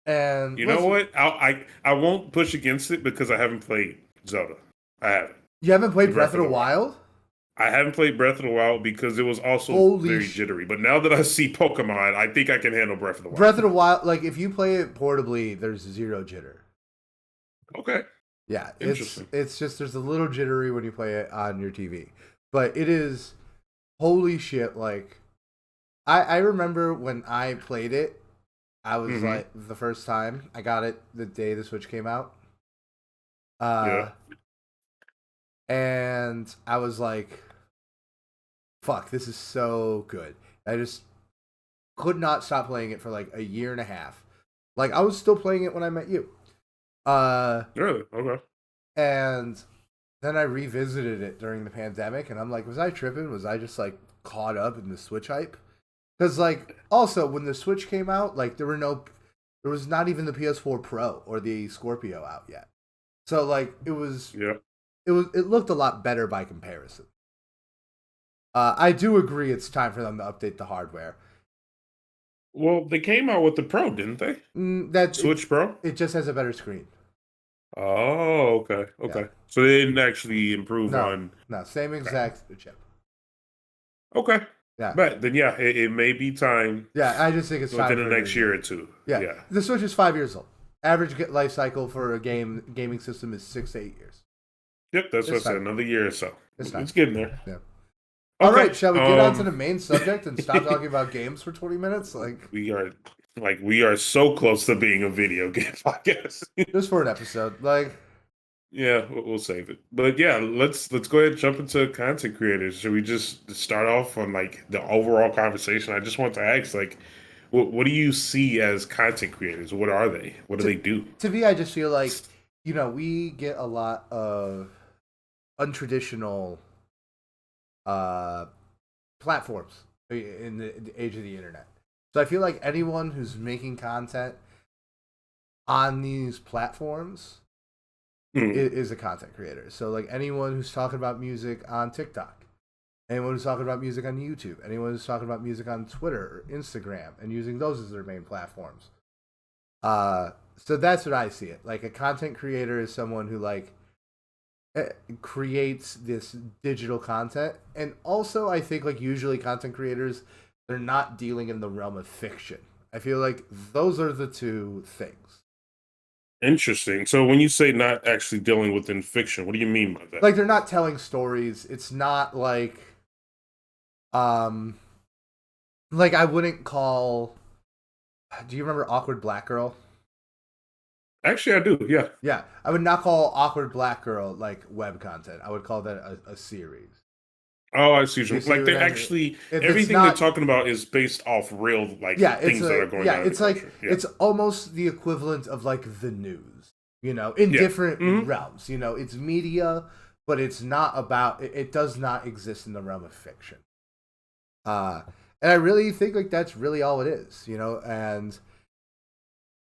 And You know listen, what? I won't push against it because I haven't played Zelda. I haven't. you haven't The played Breath Breath of of the the Wild. Wild? I haven't played Breath of the Wild because it was also Holy very sh! jittery. But now that I see Pokemon, I think I can handle Breath of the Wild. Breath of the Wild, like if you play it portably, there's zero jitter. Okay, Yeah, interesting. it's just there's a little jittery when you play it on your TV, but it is holy shit. Like I remember when I played it, I was Hmm. like the first time I got it the day the Switch came out, Yeah. and I was like, "Fuck, this is so good." I just could not stop playing it for like a year and a half. Like I was still playing it when I met you. Uh, Really? Okay. and then I revisited it during the pandemic, and I'm like, was I tripping? Was I just like caught up in the Switch hype? Because like, also when the Switch came out, like there was not even the PS4 Pro or the Scorpio out yet. So like, Yeah. it looked a lot better by comparison. I do agree, it's time for them to update the hardware. Well, they came out with the Pro, didn't they? That Switch Pro? it just has a better screen. Oh, okay. Yeah. Okay. So they didn't actually improve No, on. no, same Okay. exact chip. Okay. Yeah. But then, yeah, it may be time Yeah, I just think it's time within the for next year or two. Yeah. Yeah. The Switch is 5 years old. Average life cycle for a gaming system is 6 to 8 years. Yep, that's what I It's said. time. Another year or so. It's time. It's getting there. Yeah. Okay. All right, shall we get on to the main subject and stop talking about games for 20 minutes? Like, we are so close to being a video game podcast. just for an episode. Like, Yeah, we'll save it. But yeah, let's go ahead and jump into content creators. Should we just start off on like the overall conversation? I just want to ask, like, what do you see as content creators? What are they? What do they do? to me, I just feel like, we get a lot of untraditional platforms in the age of the internet. So I feel like anyone who's making content on these platforms Hmm. is a content creator. So like anyone who's talking about music on TikTok, anyone who's talking about music on YouTube, anyone who's talking about music on Twitter or Instagram and using those as their main platforms. So that's what I see it. Like a content creator is someone who like creates this digital content. And also I think like usually content creators, they're not dealing in the realm of fiction. I feel like those are the two things. Interesting. So when you say not actually dealing within fiction, what do you mean by that? Like they're not telling stories. It's not um like I wouldn't call, do you remember Awkward Black Girl? Actually, I do. Yeah. Yeah, I would not call Awkward Black Girl like web content. I would call that a series. Oh, I see. You see Like what they're I mean? actually If it's everything not, they're talking about is based off real like yeah, it's things that are going on. In it's the like culture. Yeah. it's almost the equivalent of like the news, in Yeah. different Mhm. realms. It's media, but it's not about. It does not exist in the realm of fiction. And I really think like that's really all it is, you know. And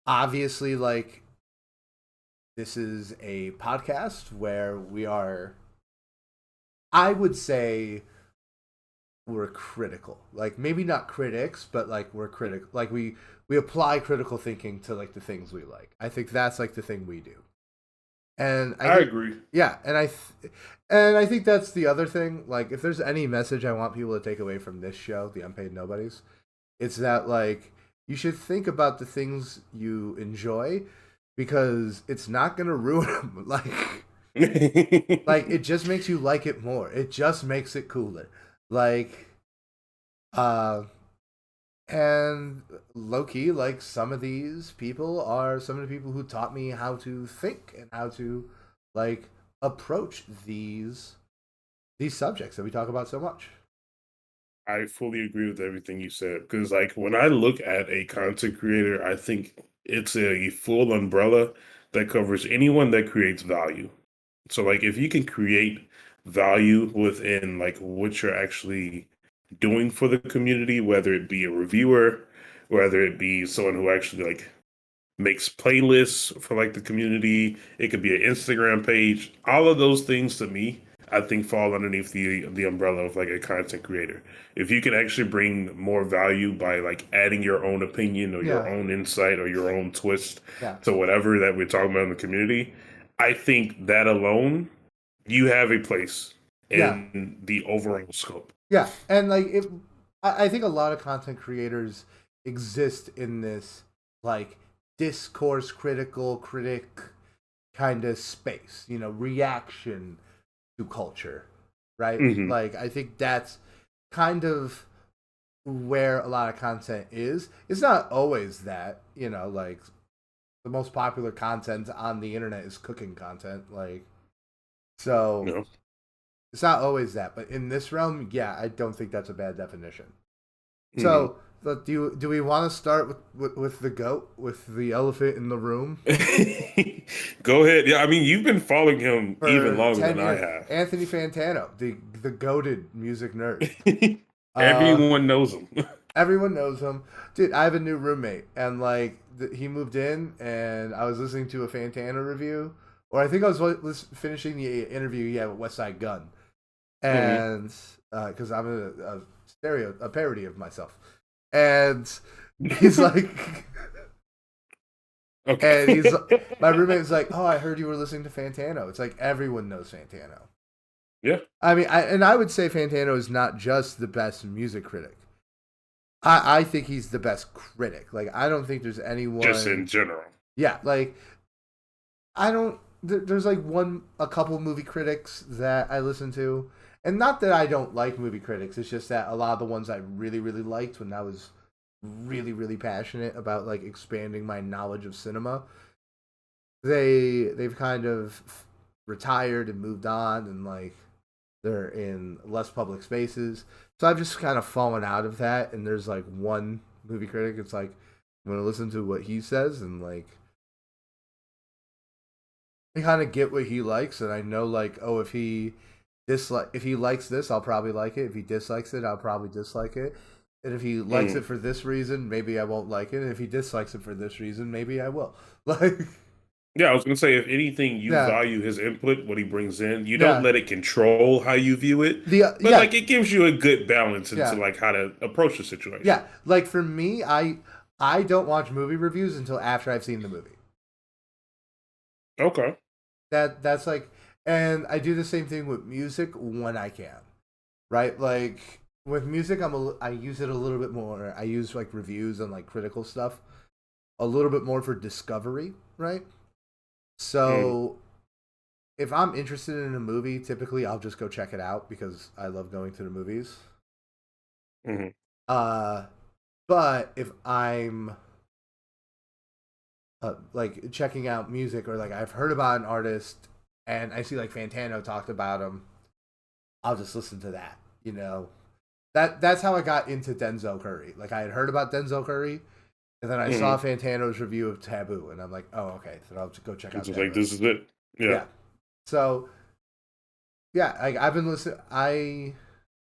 obviously, like this is a podcast where we are, I would say, we're critical. Like maybe not critics, but like we're critical. Like we apply critical thinking to like the things we like. I think that's like the thing we do. And I I think, agree. yeah, and I think that's the other thing. Like, if there's any message I want people to take away from this show, the Unpaid Nobodies, it's that like you should think about the things you enjoy because it's not gonna ruin them. Like it just makes you like it more. It just makes it cooler. Like, uh, and low key, like some of these people are some of the people who taught me how to think and how to like approach these subjects that we talk about so much. I fully agree with everything you said because, like, when I look at a content creator, I think it's a full umbrella that covers anyone that creates value. So, like, if you can create value within like what you're actually doing for the community, whether it be a reviewer, whether it be someone who actually like makes playlists for like the community. It could be an Instagram page. All of those things to me, I think fall underneath the umbrella of like a content creator. If you can actually bring more value by like adding your own opinion or your Yeah, own insight or your own twist yeah, to whatever that we're talking about in the community, I think that alone, you have a place yeah, in the overall scope. yeah. And like it, I think a lot of content creators exist in this like discourse critical critic kind of space. You know, reaction to culture, right? Hmm. Like I think that's kind of where a lot of content is. It's not always that, you know, like the most popular content on the internet is cooking content, like so No. it's not always that, but in this realm, yeah, I don't think that's a bad definition. Hmm. So, do we want to start with the goat, with the elephant in the room Go ahead. Yeah, I mean, you've been following him even for longer than 10 years? I have. Anthony Fantano, the goated music nerd. Uh, Everyone knows him. Everyone knows him, dude. I have a new roommate, and like he moved in, and I was listening to a Fantana review, or I think I was finishing the interview he had with West Side Gun, Hmm. and because I'm a parody of myself, and he's like, and he's Okay. my roommate's like, oh, I heard you were listening to Fantano. It's like everyone knows Fantano. Yeah, I mean, I would say Fantano is not just the best music critic. I think he's the best critic. Like I don't think there's just in anyone. general. Yeah, like I don't. There's like a couple movie critics that I listen to, and not that I don't like movie critics. It's just that a lot of the ones I really really liked when I was really really passionate about like expanding my knowledge of cinema. They've kind of retired and moved on, and like they're in less public spaces. So I've just kind of fallen out of that. And there's like one movie critic. It's like I'm gonna listen to what he says, and like I kind of get what he likes, and I know like oh if he likes this, I'll probably like it. If he dislikes it, I'll probably dislike it. And if he likes Mm. it for this reason, maybe I won't like it. And if he dislikes it for this reason, maybe I will. Like Yeah, I was gonna say, if anything, you yeah, value his input, what he brings in. You don't yeah, let it control how you view it, but yeah, like it gives you a good balance into yeah. like how to approach the situation. Yeah, like for me, I don't watch movie reviews until after I've seen the movie. Okay. That's like, and I do the same thing with music when I can, right? Like with music, I use it a little bit more. I use like reviews and like critical stuff a little bit more for discovery, right? Mm. So if I'm interested in a movie, typically I'll just go check it out because I love going to the movies. Hmm. Uh, but if I'm like checking out music or like I've heard about an artist and I see like Fantano talked about him, I'll just listen to that. You know, that's how I got into Denzel Curry. Like I had heard about Denzel Curry, and then I saw Hmm. Fantano's review of Taboo, and I'm like, oh okay, so I'll just go check It's out just like Taboo. this is it. Yeah. Yeah. So yeah, I've been listening.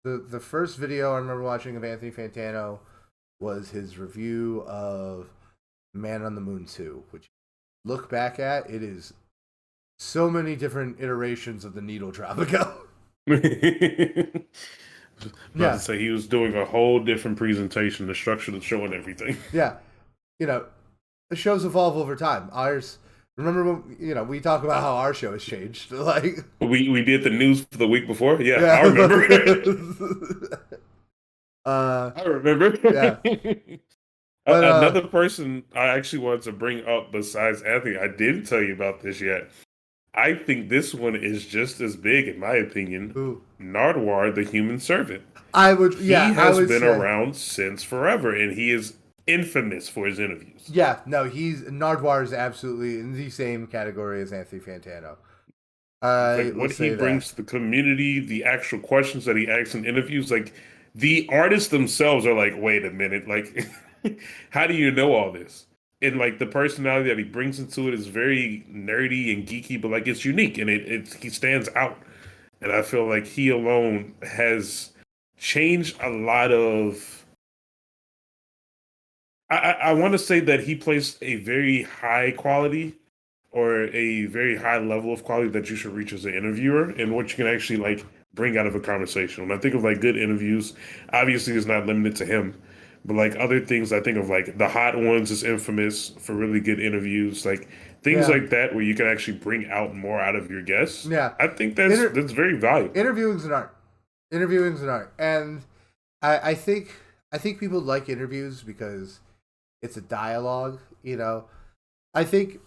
the first video I remember watching of Anthony Fantano was his review of Man on the Moon 2, which look back at, it is so many different iterations of the needle drop ago. About to say he was doing a whole different presentation, the structure of the show and everything. Yeah. The shows evolve over time. Ours, remember when, we talk about how our show has changed. Like we did the news for the week before? Yeah. I remember. I remember. Yeah. But, another person I actually wanted to bring up besides Anthony, I didn't tell you about this yet. I think this one is just as big, in my opinion. Who? Nardwuar, the Human Servant. He has been around since forever, and he is infamous for his interviews. Yeah, no, Nardwuar is absolutely in the same category as Anthony Fantano. What he brings to the community, the actual questions that he asks in interviews, like the artists themselves are like, wait a minute, like how do you know all this? And like the personality that he brings into it is very nerdy and geeky, but like it's unique and he stands out. And I feel like he alone has changed a lot of. I want to say that he plays a very high quality or a very high level of quality that you should reach as an interviewer and what you can actually like bring out of a conversation. When I think of like good interviews, obviously it's not limited to him. But like other things, I think of like the Hot Ones is infamous for really good interviews, like things like that where you can actually bring out more out of your guests. Yeah, I think that's very valuable. Interviewing's an art, and I think people like interviews because it's a dialogue. I think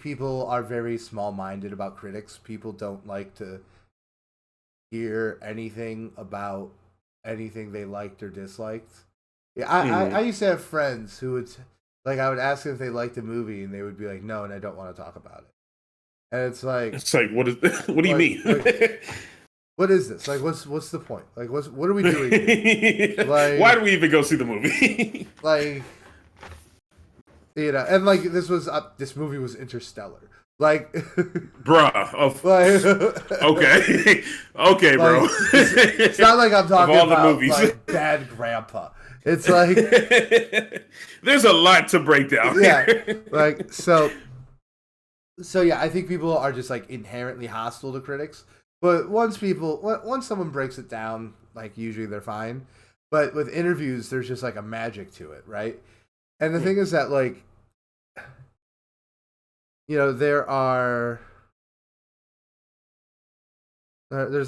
people are very small-minded about critics. People don't like to hear anything about anything they liked or disliked. Yeah, I used to have friends who would I would ask them if they liked a movie and they would be like, no, and I don't want to talk about it. And it's like what do you mean? What is this? Like what's the point? Like what are we doing here? Like, why do we even go see the movie? And like this movie was Interstellar. Like, bruh. Okay, bro. It's not like I'm talking about like Bad Grandpa. It's like there's a lot to break down. Yeah, like so yeah. I think people are just like inherently hostile to critics, but once someone breaks it down, like usually they're fine. But with interviews, there's just like a magic to it, right? And the thing is that like. There's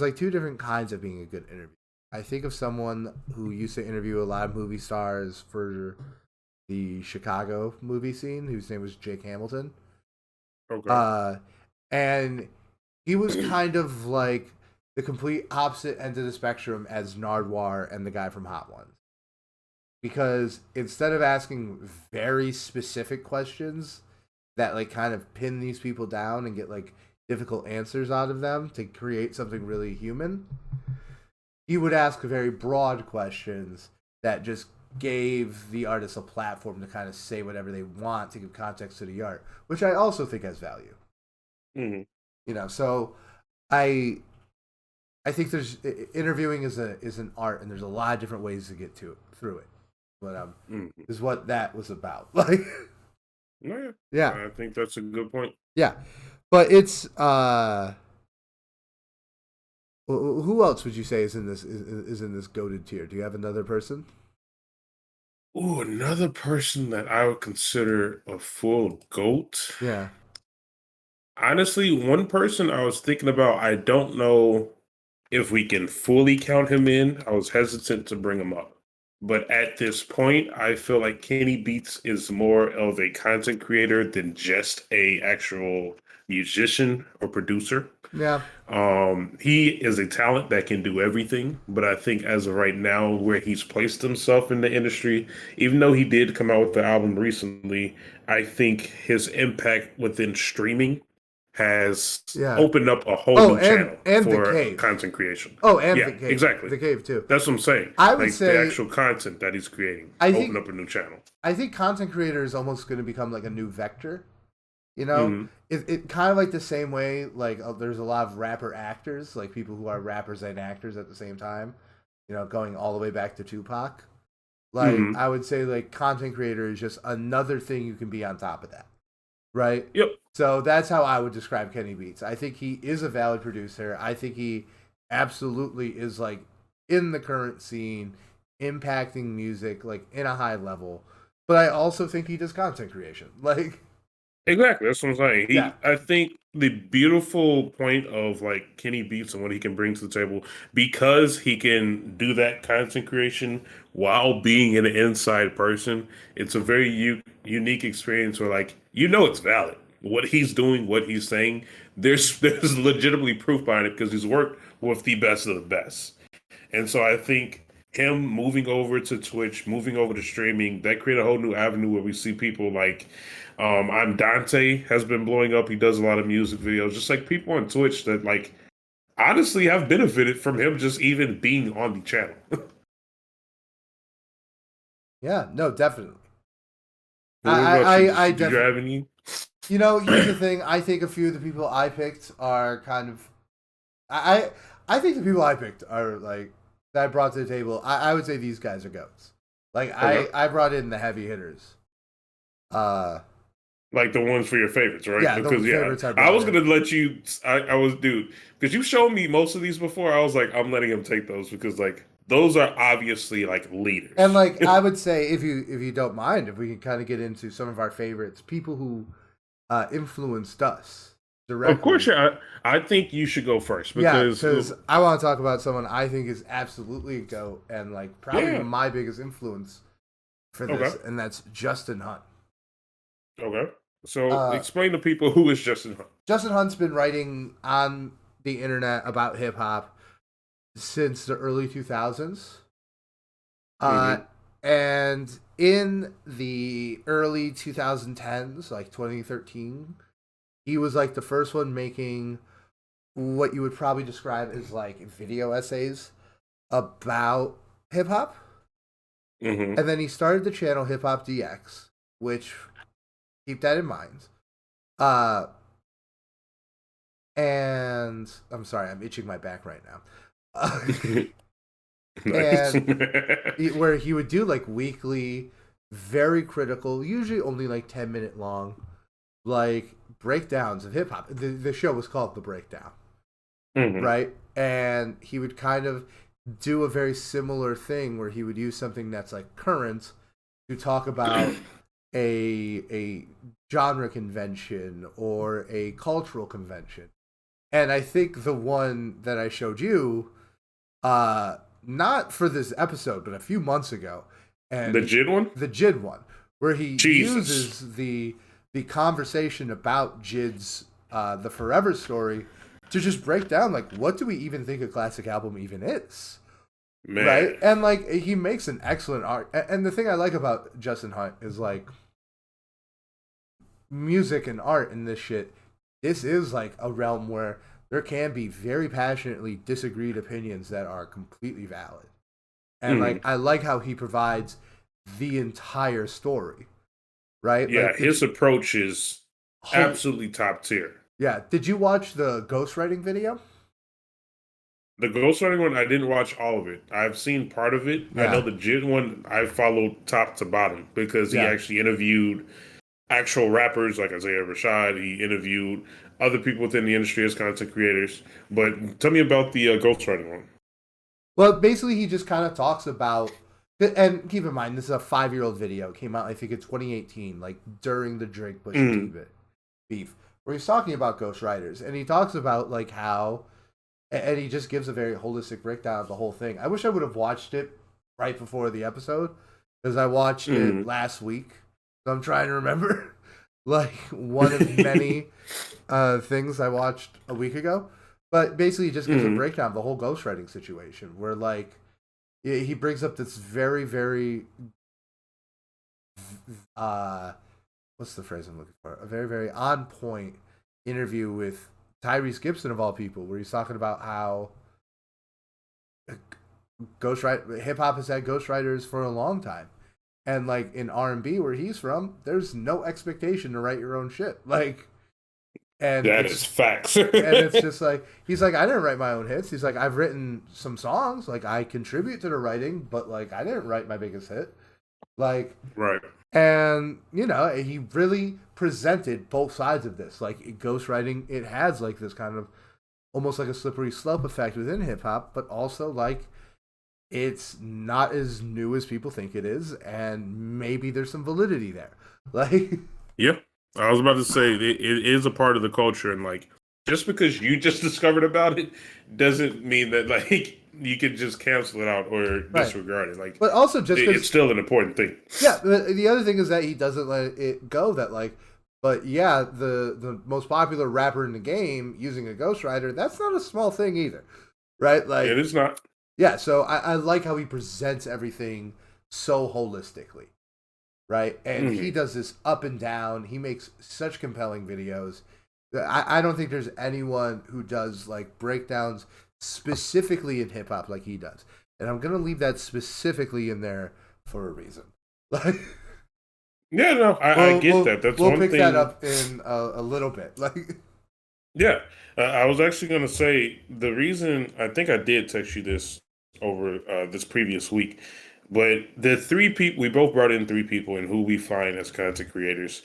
like two different kinds of being a good interview. I think of someone who used to interview a lot of movie stars for the Chicago movie scene, whose name was Jake Hamilton. Okay. And he was kind of like the complete opposite end of the spectrum as Nardwuar and the guy from Hot Ones. Because instead of asking very specific questions that like kind of pin these people down and get like difficult answers out of them to create something really human, he would ask very broad questions that just gave the artist a platform to kind of say whatever they want to give context to the art, which I also think has value. Mm-hmm. So I think there's interviewing is an art, and there's a lot of different ways to get through it. But is what that was about. Like, yeah, I think that's a good point. Yeah, but it's who else would you say is in this goated tier? Do you have another person? Ooh, another person that I would consider a full GOAT. Yeah. Honestly, one person I was thinking about, I don't know if we can fully count him in. I was hesitant to bring him up. But at this point, I feel like Kenny Beats is more of a content creator than just a actual musician or producer. Yeah. He is a talent that can do everything, but I think as of right now, where he's placed himself in the industry, even though he did come out with the album recently, I think his impact within streaming has opened up a whole new channel for content creation. Oh, and The Cave. Exactly. The Cave too. That's what I'm saying. I would say the actual content that he's creating opened up a new channel. I think content creator is almost going to become like a new vector. You know, Mm-hmm. it kind of like the same way. Like there's a lot of rapper actors, like people who are rappers and actors at the same time. You know, going all the way back to Tupac. Like Mm-hmm. I would say, like content creator is just another thing you can be on top of that, right? Yep. So that's how I would describe Kenny Beats. I think he is a valid producer. I think he absolutely is like in the current scene, impacting music like in a high level. But I also think he does content creation. Like, Exactly. That's what I'm saying. yeah, I think the beautiful point of like Kenny Beats and what he can bring to the table, because he can do that content creation while being an inside person, it's a very unique experience where like, it's valid. What he's doing, what he's saying, there's legitimately proof behind it because he's worked with the best of the best. And so I think him moving over to Twitch, moving over to streaming, that created a whole new avenue where we see people like I'm Dante has been blowing up. He does a lot of music videos, just like people on Twitch that like honestly have benefited from him just even being on the channel. yeah, no, definitely. But what about you? I Did you definitely. have any? You know, here's the thing. I think a few of the people I picked are kind of. I I think the people I picked are like that I brought to the table. I would say these guys are goats. Like Okay. I brought in the heavy hitters. Uh, Like the ones for your favorites, right? yeah, the Because yeah, favorites I I brought was in. gonna let you. I was, dude, because you showed me most of these before. I was like, I'm letting him take those because like those are obviously like And leaders. like I would say, if you don't mind, if we can kind of get into some of our favorites, people who influenced us Of course, directly. yeah. I think you should go first Yeah, because because I want to talk about someone I think is absolutely a goat and like probably yeah. my biggest influence for this, Okay. and that's Justin Hunt. Okay. So Uh, explain to people who is Justin Hunt. Justin Hunt's been writing on the internet about hip hop since the early 2000s. Uh, Mm-hmm. and in the early 2010s, like 2013, he was like the first one making what you would probably describe as like video essays about hip hop. Mm-hmm. And then he started the channel Hip Hop DX, which keep that in mind. Uh, and I'm sorry, I'm itching my back right now. Nice. And where he would do like weekly, very critical, usually only like 10-minute long, like breakdowns of hip hop. The show was called The Breakdown, Mm-hmm. right? And he would kind of do a very similar thing where he would use something that's like current to talk about a genre convention or a cultural convention. And I think the one that I showed you, not for this episode, but a few months ago, The and Jid one? the JID one, where he Jesus. uses the conversation about JID's the Forever story to just break down like what do we even think a classic album even is, right? Man. And like he makes an excellent art. And the thing I like about Justin Hunt is like music and art in this shit. This is like a realm where there can be very passionately disagreed opinions that are completely valid. And like Mm. I like how he provides the entire story, right? Yeah, Like did his you approach is holy absolutely top tier. yeah, did you watch the ghostwriting video? The ghostwriting one, I didn't watch all of it. I've seen part of it. I know Yeah. the Jid one, I followed top to bottom because he Yeah. actually interviewed actual rappers like Isaiah Rashad. He interviewed other people within the industry as content creators. But tell me about the ghostwriting one. Well, basically he just kind of talks about and keep in mind this is a 5-year-old video. It came out I think in 2018 like during the Drake Pusha T Mm. beef where he's talking about ghostwriters and he talks about like how and he just gives a very holistic breakdown of the whole thing. I wish I would have watched it right before the episode because I watched it Mm. last week. So I'm trying to remember like one of many things I watched a week ago. But basically, he just gives a Mm. breakdown of the whole ghostwriting situation where like he brings up this very very uh what's the phrase I'm looking for? A very very on point interview with Tyrese Gibson of all people, where he's talking about how hip hop has had ghostwriters for a long time, And like in R&B where he's from, there's no expectation to write your own shit. Like, and That it's is facts. and it's just like he's like, I didn't write my own hits. He's like, I've written some songs, like I contribute to the writing, but like I didn't write my biggest hit. Like, Right. and you know, he really presented both sides of this. Like ghostwriting, it has like this kind of almost like a slippery slope effect within hip hop, but also like it's not as new as people think it is, and maybe there's some validity there. Like, Yeah. I was about to say it is a part of the culture, and like just because you just discovered about it doesn't mean that like you can just cancel it out or right. disregard it. Like, but also just it's still an important thing. Yeah, the other thing is that he doesn't let it go. That like, but yeah, the most popular rapper in the game using a ghostwriter, that's not a small thing either, right? Like, It is not. yeah. So I like how he presents everything so holistically, right? And he does this up and down. He makes such compelling videos. I don't think there's anyone who does like breakdowns specifically in hip hop like he does. And I'm gonna leave that specifically in there for a reason. Like, Yeah, no, I get that. That's we'll one pick thing. that up in a little bit. Like, Yeah, I was actually going to say the reason I think I did text you this over this previous week, but the three people we both brought in three people and who we find as content creators.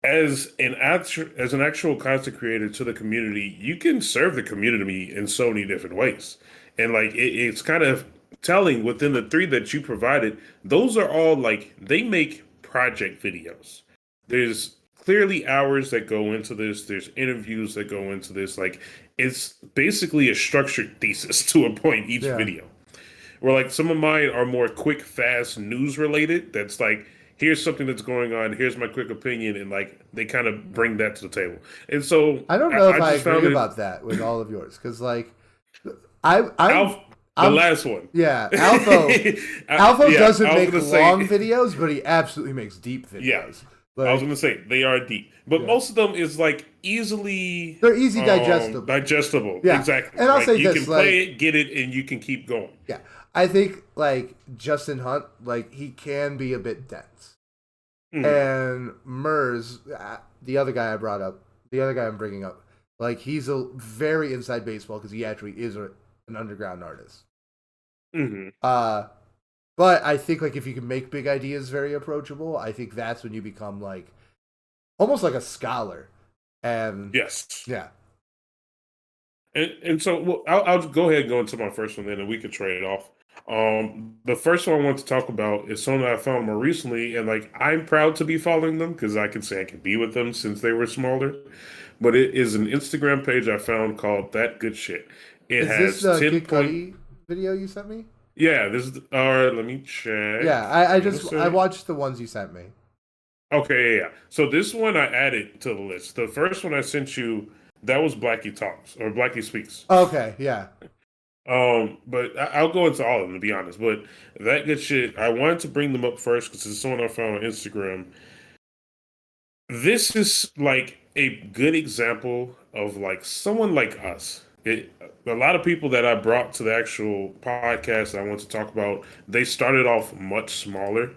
As an actual content creator to the community, you can serve the community in so many different ways, and like it's kind of telling within the three that you provided. Those are all like they make project videos. There's clearly hours that go into this. There's interviews that go into this. Like it's basically a structured thesis to a point each video. Where like some of mine are more quick, fast news related. That's like here's something that's going on. Here's my quick opinion, and like they kind of bring that to the table. And so I don't know if I just agree about that with all of yours because like I'm the last one. Yeah, Alpha doesn't make long videos, but he absolutely makes deep videos. Yeah. Like, I was going to say they are deep, but most of them is like easily they're easy digestible. Digestible, yeah. exactly. And I'll like, say you this, can play it, get it, and you can keep going. Yeah, I think like Justin Hunt, like he can be a bit dense, and Murs, the other guy I brought up, the other guy I'm bringing up, like he's a very inside baseball because he actually is an underground artist. But I think like if you can make big ideas very approachable, I think that's when you become like almost like a scholar. And yes, yeah. And so I'll go ahead and go into my first one then, and we could trade it off. The first one I want to talk about is someone I found more recently, and like I'm proud to be following them because I can say I can be with them since they were smaller. But it is an Instagram page I found called That Good Shit. It is this the Kid Cudi video you sent me? Yeah, this is. Let me check. Yeah, I watched the ones you sent me. Okay, yeah. So this one I added to the list. The first one I sent you, that was Blackie Talks or Blackie Speaks. Okay, yeah. But I'll go into all of them to be honest. But That Good Shit, I wanted to bring them up first because it's someone I found on Instagram. This is like a good example of like someone like us. A lot of people that I brought to the actual podcast that I want to talk about, they started off much smaller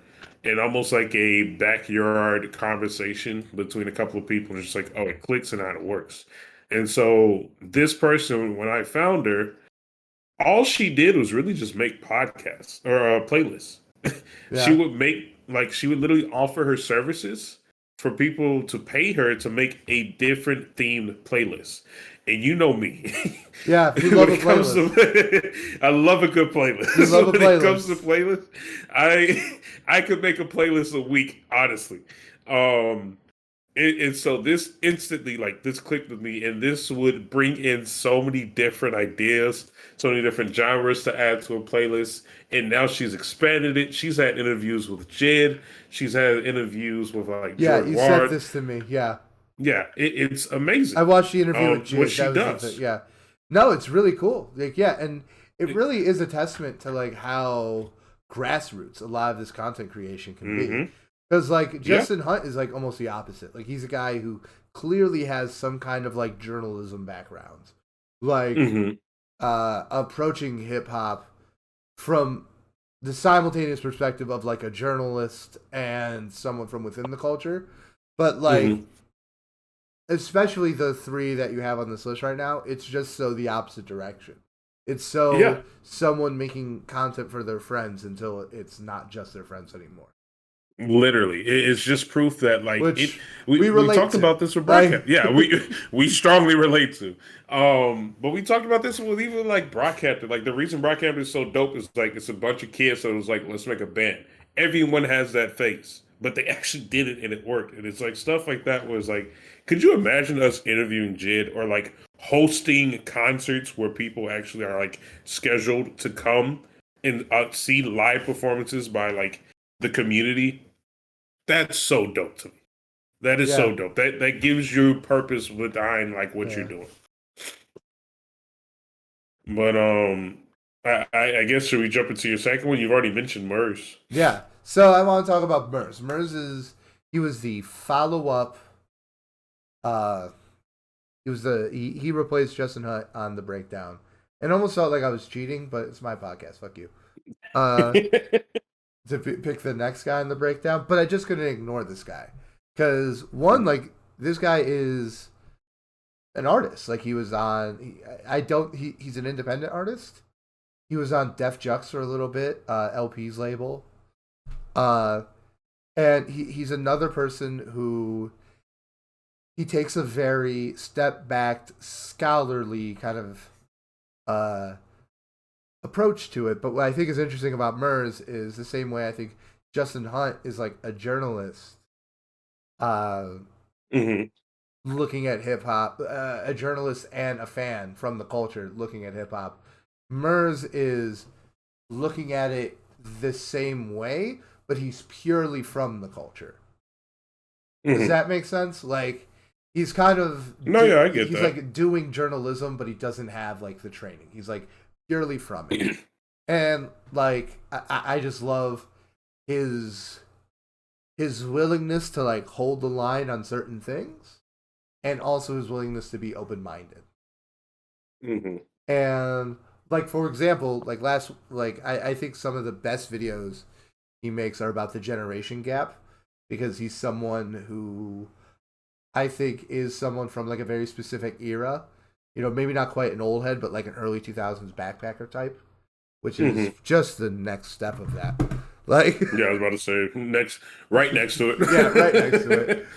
and almost like a backyard conversation between a couple of people. Just like, oh, it clicks and how it works. And so this person, when I found her, all she did was really just make podcasts or playlists. Yeah. She would literally offer her services for people to pay her to make a different themed playlist. And you know me. Yeah, you love a playlist. I love a good playlist. You love a playlist. When it comes to playlists, I could make a playlist a week, honestly. And so this instantly, like, this clicked with me, and this would bring in so many different ideas, so many different genres to add to a playlist. And now she's expanded it. She's had interviews with Jid. She's had interviews with like Jordan Ward. Sent this to me. Yeah. Yeah, it's amazing. I watched the interview with Jid. What she does. Yeah. No, it's really cool. Like, yeah, and it really is a testament to like how grassroots a lot of this content creation can be. Because like Justin Hunt is like almost the opposite. Like he's a guy who clearly has some kind of like journalism background, like approaching hip hop from the simultaneous perspective of like a journalist and someone from within the culture, but like especially the three that you have on this list right now, it's just so the opposite direction. It's so someone making content for their friends until it's not just their friends anymore. Literally, it's just proof that like we talked about this with broadcast. Yeah, we strongly relate to. But we talked about this with even like broadcasting. Like the reason broadcasting is so dope is like it's a bunch of kids, so it was like let's make a band. Everyone has that face, but they actually did it and it worked. And it's like stuff like that was like, could you imagine us interviewing Jid or like hosting concerts where people actually are like scheduled to come and see live performances by like the community? That's so dope to me. That is so dope. That gives you purpose behind like what you're doing. But I guess should we jump into your second one? You've already mentioned Murs. Yeah. So I want to talk about Murs. He was the follow up. He replaced Justin Hunt on the breakdown, and almost felt like I was cheating, but it's my podcast. Fuck you. To pick the next guy in the breakdown, but I just couldn't ignore this guy because one, like this guy is an artist. Like he was on, he's an independent artist. He was on Def Jux for a little bit, LP's label, and he's another person who he takes a very step back, scholarly kind of approach to it. But what I think is interesting about Murs is the same way I think Justin Hunt is like a journalist looking at hip hop, a journalist and a fan from the culture looking at hip hop. Murs is looking at it the same way, but he's purely from the culture. Does that make sense? Like he's kind of I get he's that. like doing journalism, but he doesn't have like the training. He's like purely from it. And like I just love his willingness to like hold the line on certain things and also his willingness to be open-minded. And like for example, like I think some of the best videos he makes are about the generation gap because he's someone who I think is someone from like a very specific era. You know, maybe not quite an old head, but like an early 2000s backpacker type, which is just the next step of that. Like, yeah, I was about to say right next to it. Yeah, right next to it.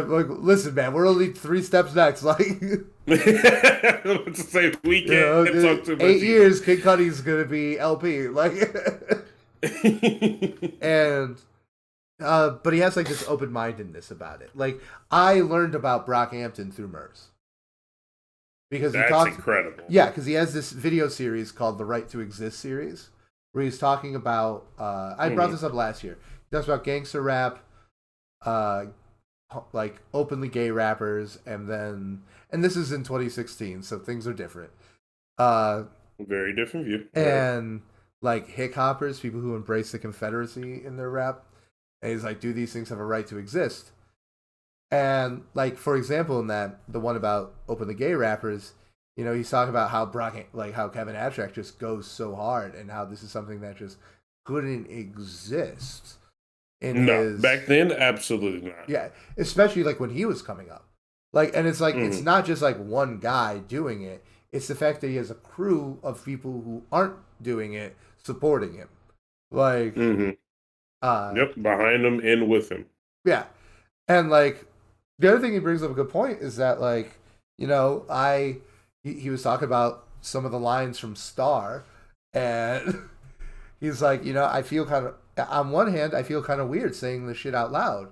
Like, listen, man, we're only 3 steps next. Like, to say we can't talk too much. 8 years, Kid Cudi's gonna be LP. Like, and. But he has like this open-mindedness about it. Like I learned about Brockhampton through Murs because that's incredible. Yeah, because he has this video series called the Right to Exist series, where he's talking about. I brought this up last year. He talks about gangster rap, like openly gay rappers, and this is in 2016, so things are different. Very different view. And like hick hoppers, people who embrace the Confederacy in their rap. And he's like, do these things have a right to exist? And like, for example, in that, the one about openly gay rappers, you know, he's talking about how how Kevin Abstract just goes so hard and how this is something that just couldn't exist. Back then, absolutely not. Yeah, especially like when he was coming up. Like, and it's like, it's not just like one guy doing it. It's the fact that he has a crew of people who aren't doing it, supporting him. Like, behind him and with him. Yeah. And like the other thing he brings up a good point is that like, you know, he was talking about some of the lines from Star and he's like, you know, I feel kind of on one hand I feel kind of weird saying this shit out loud.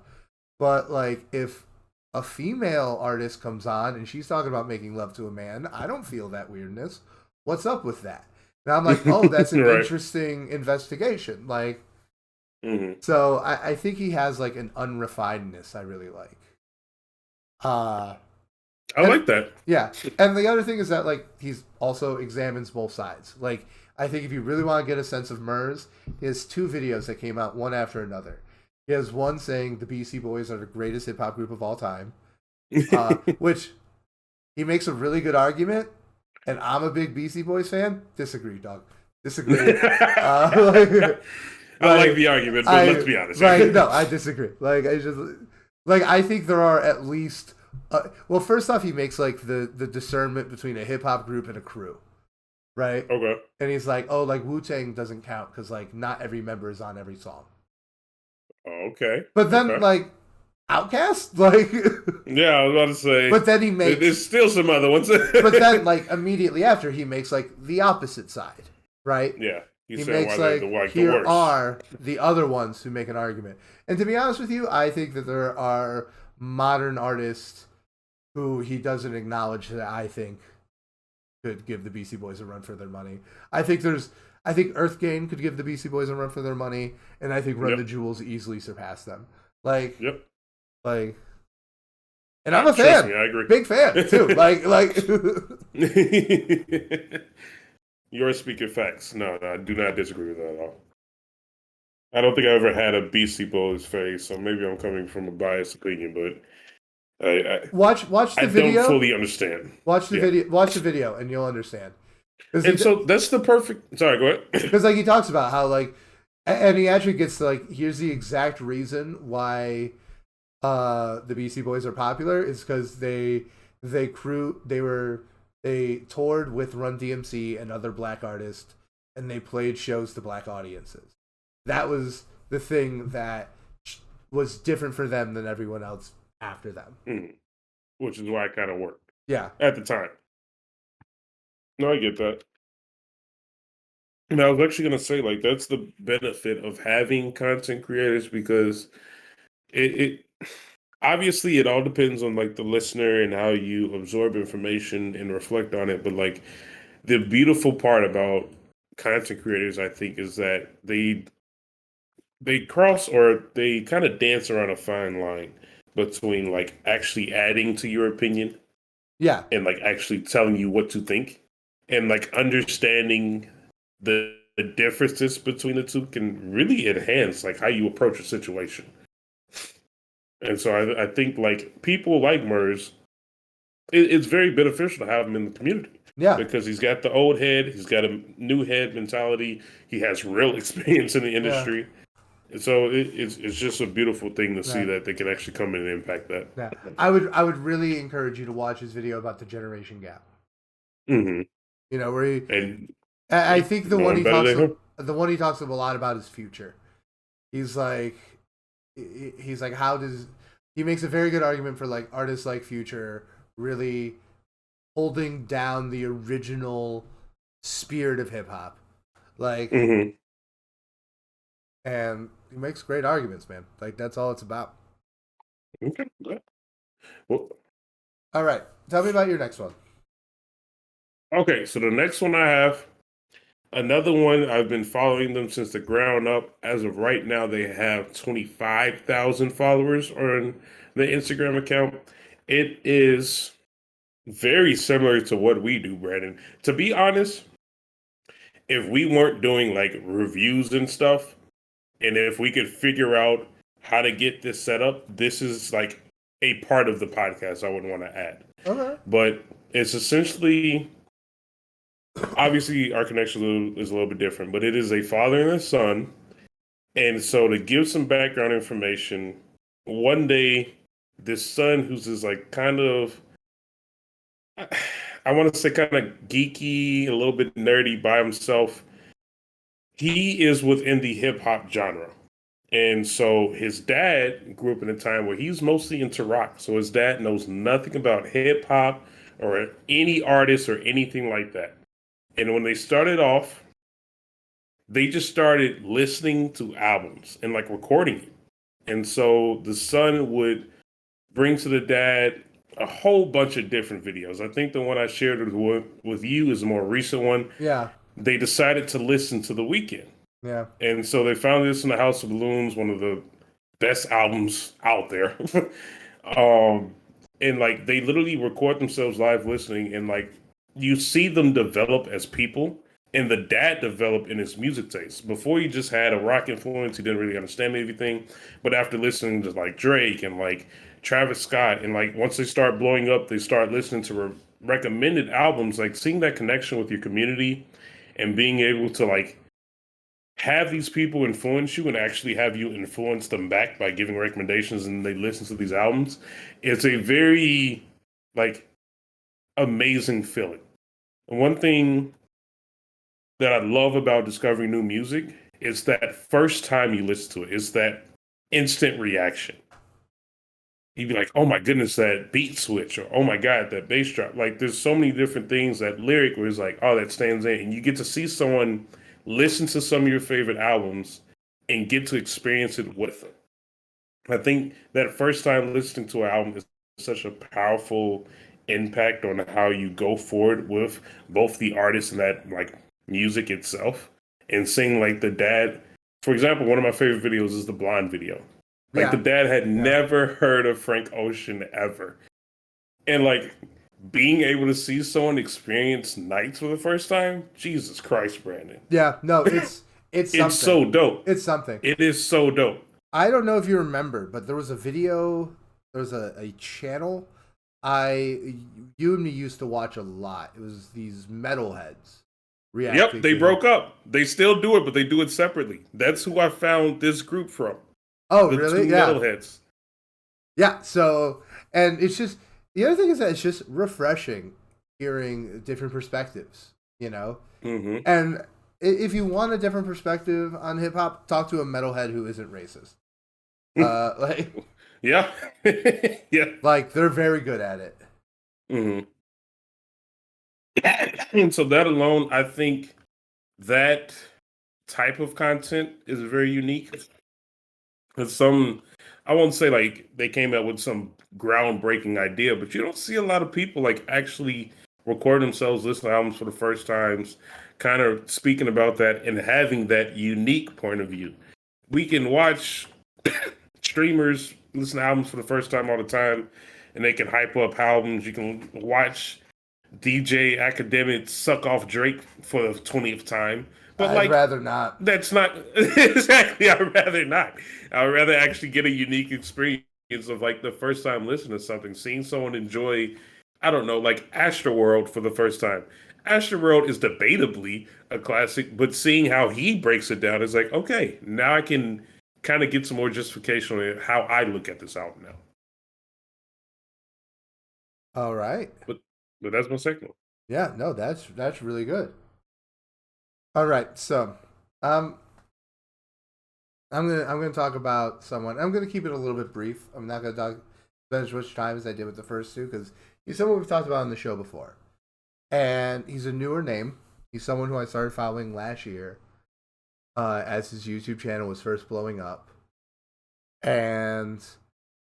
But like if a female artist comes on and she's talking about making love to a man, I don't feel that weirdness. What's up with that? And I'm like, oh, that's an interesting investigation. Like so I think he has like an unrefinedness I really like. I like that. Yeah. And the other thing is that like he's also examines both sides. Like I think if you really want to get a sense of Murs, he has 2 videos that came out one after another. He has one saying the BC Boys are the greatest hip hop group of all time. Which he makes a really good argument, and I'm a big BC Boys fan. Disagree, dog. disagree. Like, I like like the argument, but I let's be honest like here. no, I disagree. Like I just like I think there are at least. Well, first off, he makes like the discernment between a hip hop group and a crew, right? Okay. And he's like, oh, like Wu Tang doesn't count because like not every member is on every song. Okay. But then Okay. like Outcast, like, Yeah, I was about to say but then he makes, there's still some other ones. but then like immediately after he makes like the opposite side, right? Yeah, you He said makes why they're the like like the here worst. are the other ones who make an argument. And to be honest with you, I think that there are modern artists who he doesn't acknowledge that I think could give the Beastie Boys a run for their money. I think Earthgang could give the Beastie Boys a run for their money, and I think Run Yep. the Jewels easily surpass them. Like Yep. like and I'm a Trust fan. me, I agree. Big fan too. Like You're speaking facts. No, no, I do not disagree with that at all. I don't think I ever had a Beastie Boys phase, so maybe I'm coming from a biased opinion, but watch I the don't video. fully understand. Watch the Yeah. video. Watch the video, and you'll understand. And so that's the perfect. Sorry, go ahead. Because like he talks about how like, and he actually gets to like, here's the exact reason why the BC Boys are popular is because they toured with Run DMC and other black artists, and they played shows to black audiences. That was the thing that was different for them than everyone else after them. Which is why it kind of worked Yeah, at the time. No, I get that. And I was actually going to say, like, that's the benefit of having content creators because it obviously it all depends on like the listener and how you absorb information and reflect on it. But like the beautiful part about content creators, I think, is that they cross or they kind of dance around a fine line between like actually adding to your opinion yeah, and like actually telling you what to think and like understanding the differences between the two can really enhance like how you approach a situation. And so I think like people like Murs, it's very beneficial to have him in the community yeah, because he's got the old head, he's got a new head mentality, he has real experience in the yeah, industry. And so it's just a beautiful thing to see yeah. that they can actually come in and impact that. Yeah, I would really encourage you to watch his video about the generation gap. Hmm. You know, where he, And I think no one better than him. the one he talks a lot about is future. He's like, how does he makes a very good argument for like artists like Future really holding down the original spirit of hip hop, like, Hmm. and he makes great arguments, man. Like that's all it's about. Okay. Well, All right, tell me about your next one. okay. So the next one I have another one. I've been following them since the ground up. As of right now, they have 25,000 followers on the Instagram account. It is very similar to what we do, Brandon. To be honest, if we weren't doing like reviews and stuff, and if we could figure out how to get this set up, this is like a part of the podcast I would want to add. Okay. But it's essentially, obviously, our connection is a little bit different, but it is a father and a son. And so, to give some background information, one day, this son, who's this like kind of, I want to say kind of geeky, a little bit nerdy by himself, he is within the hip hop genre. And so his dad grew up in a time where he's mostly into rock. So his dad knows nothing about hip hop or any artist or anything like that. And when they started off, they just started listening to albums and like recording it. And so the son would bring to the dad a whole bunch of different videos. I think the one I shared with you is a more recent one. Yeah. They decided to listen to The Weeknd. Yeah. And so they found this in the House of Balloons, one of the best albums out there. And like they literally record themselves live listening, and like you see them develop as people, and the dad developed in his music taste. Before he just had a rock influence, he didn't really understand everything. But after listening to like Drake and like Travis Scott, and like once they start blowing up, they start listening to recommended albums, like seeing that connection with your community and being able to like have these people influence you and actually have you influence them back by giving recommendations and they listen to these albums, it's a very like amazing feeling. And one thing that I love about discovering new music is that first time you listen to it, it's that instant reaction. You'd be like, oh my goodness, that beat switch, or oh my God, that bass drop. Like there's so many different things that lyric where it's like, oh, that stands in. And you get to see someone listen to some of your favorite albums and get to experience it with them. I think that first time listening to an album is such a powerful impact on how you go forward with both the artist and that like music itself. And seeing like the dad, for example, one of my favorite videos is the Blonde video. Like the dad had never heard of Frank Ocean ever. And like being able to see someone experience Nights for the first time, Jesus Christ, Brandon. Yeah, no, it's it's so dope. It's something. It is so dope. I don't know if you remember, but there was a video, there was a channel you and me used to watch a lot. It was these metalheads. Yep, they broke up. They still do it, but they do it separately. That's who I found this group from. Oh, really? Two metalheads. Yeah, so, and it's just, the other thing is that it's just refreshing hearing different perspectives, you know? Mm-hmm. And if you want a different perspective on hip-hop, talk to a metalhead who isn't racist. Like, yeah. Yeah. Like, they're very good at it. Mm-hmm. And so that alone, I think that type of content is very unique. I won't say like they came out with some groundbreaking idea, but you don't see a lot of people like actually record themselves, listen to albums for the first times, kind of speaking about that and having that unique point of view. We can watch streamers listen to albums for the first time all the time, and they can hype up albums. You can watch DJ Academic suck off Drake for the 20th time. But I'd rather not. That's not exactly. I'd rather not. I'd rather actually get a unique experience of like the first time listening to something, seeing someone enjoy, I don't know, like Astroworld for the first time. Astroworld is debatably a classic, but seeing how he breaks it down is like, okay, now I can kind of get some more justification on how I look at this album now. All right. But that's my second one. Yeah, no, that's really good. All right, so I'm gonna talk about someone. I'm gonna keep it a little bit brief. I'm not gonna talk as much time as I did with the first two because he's someone we've talked about on the show before, and he's a newer name. He's someone who I started following last year, as his YouTube channel was first blowing up, and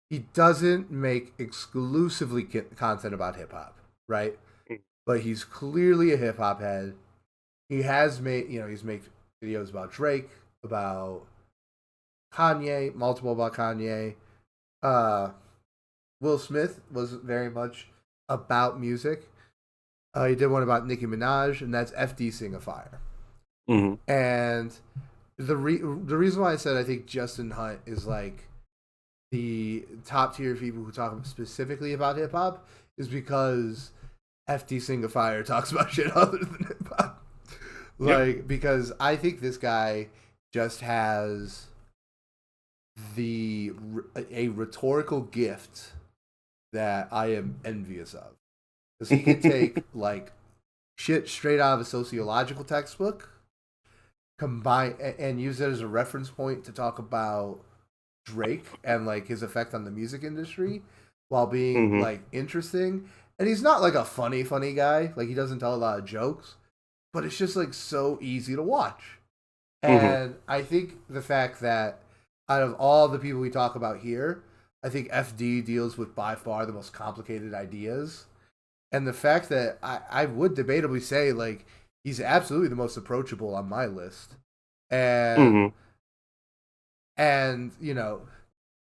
he doesn't make exclusively content about hip hop, right? But he's clearly a hip hop head. He has made, he's made videos about Drake, about Kanye, multiple about Kanye. Will Smith was very much about music. He did one about Nicki Minaj, and that's FD Sing a Fire. Mm-hmm. And the reason why I said I think Justin Hunt is like the top tier people who talk specifically about hip hop is because FD Sing a Fire talks about shit other than hip hop. Like, because I think this guy just has a rhetorical gift that I am envious of. Because he can take, like, shit straight out of a sociological textbook, combine and use it as a reference point to talk about Drake and, like, his effect on the music industry while being, like, interesting. And he's not, like, a funny guy. Like, he doesn't tell a lot of jokes. But it's just like so easy to watch. And I think the fact that out of all the people we talk about here, I think FD deals with by far the most complicated ideas. And the fact that I would debatably say like he's absolutely the most approachable on my list. And and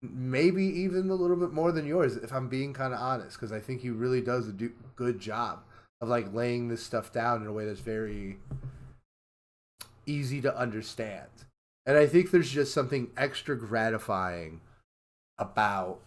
maybe even a little bit more than yours if I'm being kind of honest, because I think he really does a good job of like laying this stuff down in a way that's very easy to understand. And I think there's just something extra gratifying about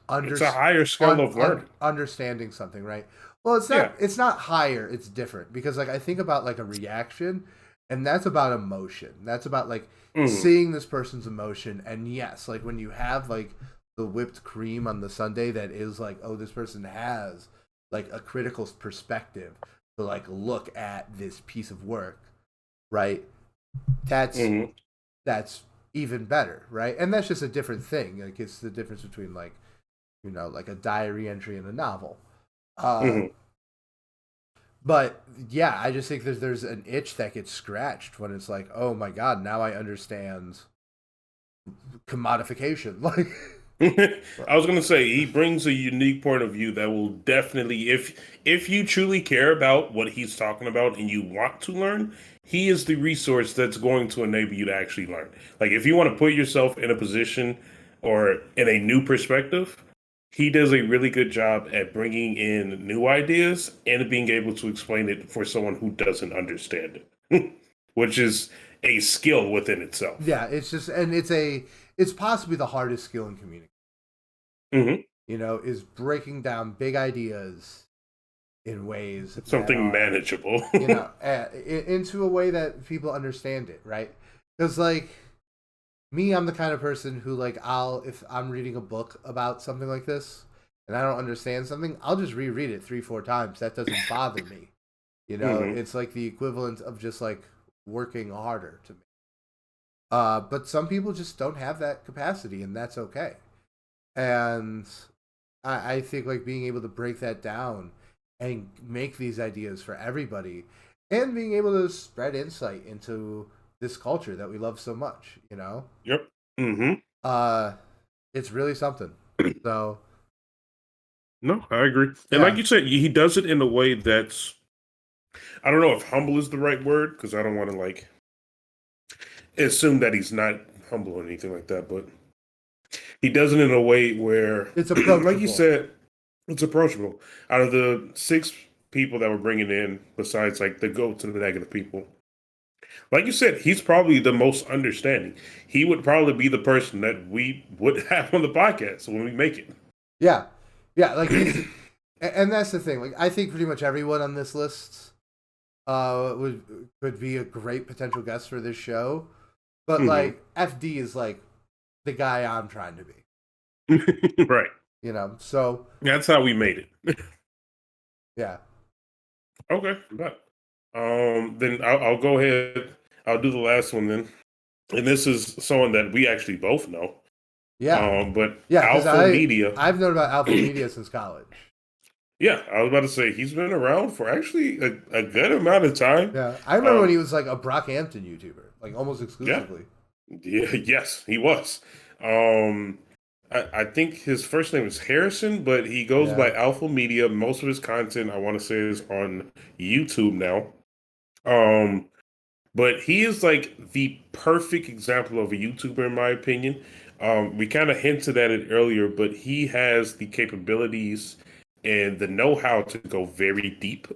it's a higher scale of learning. Understanding something, right? Well, it's Yeah. not. It's not higher. It's different because like I think about like a reaction, and that's about emotion. That's about like Mm-hmm. seeing this person's emotion. And yes, like when you have like the whipped cream on the sundae, that is like, oh, this person has like a critical perspective to like look at this piece of work, right? That's Mm-hmm. that's even better, right? And that's just a different thing. Like it's the difference between like like a diary entry in a novel. Uh, Mm-hmm. but yeah, I just think there's an itch that gets scratched when it's like, oh my god, now I understand commodification. Like, I was gonna say he brings a unique point of view that will definitely, if you truly care about what he's talking about and you want to learn, he is the resource that's going to enable you to actually learn. Like if you want to put yourself in a position or in a new perspective, he does a really good job at bringing in new ideas and being able to explain it for someone who doesn't understand it, which is a skill within itself. yeah, it's just, and it's possibly the hardest skill in communication. Hmm. Is breaking down big ideas in ways that Something are manageable. into a way that people understand it, right? Because like me, I'm the kind of person who like if I'm reading a book about something like this and I don't understand something, I'll just reread it 3-4 times. That doesn't bother me. Hmm. It's like the equivalent of just like working harder to me. But some people just don't have that capacity, and that's okay. And I think like being able to break that down and make these ideas for everybody, and being able to spread insight into this culture that we love so much, Yep. Hmm. uh, it's really something. So No, I agree. And like yeah, you said, he does it in a way that's, I don't know if humble is the right word because I don't want to like assume that he's not humble or anything like that, but he does it in a way where, it's like you approachable. said, it's approachable. Out of the six people that we're bringing in, besides like the goats and the negative people, like you said, he's probably the most understanding. He would probably be the person that we would have on the podcast when we make Yeah, yeah, like he's, it. and that's the thing. Like I think pretty much everyone on this list could be a great potential guest for this show. But Hmm. like FD is like the guy I'm trying to be. Right. So That's how we made it. yeah. Okay, but then I'll go ahead. I'll do the last one then, and this is someone that we actually both know. Yeah. But Yeah, because Alpha Media. I've known about Alpha Media since college. Yeah, I was about to say he's been around for actually a good amount of time. Yeah. I remember when Um, he was like a Brockhampton YouTuber, like almost yeah, exclusively. yeah, yes, he was. Um, I think his first name is Harrison, but he goes Yeah. by Alpha Media. Most of his content, I want to say, is on YouTube now. Um, But he is like the perfect example of a YouTuber, in my opinion. We kind of hinted at it earlier, but he has the capabilities and the know-how to go very deep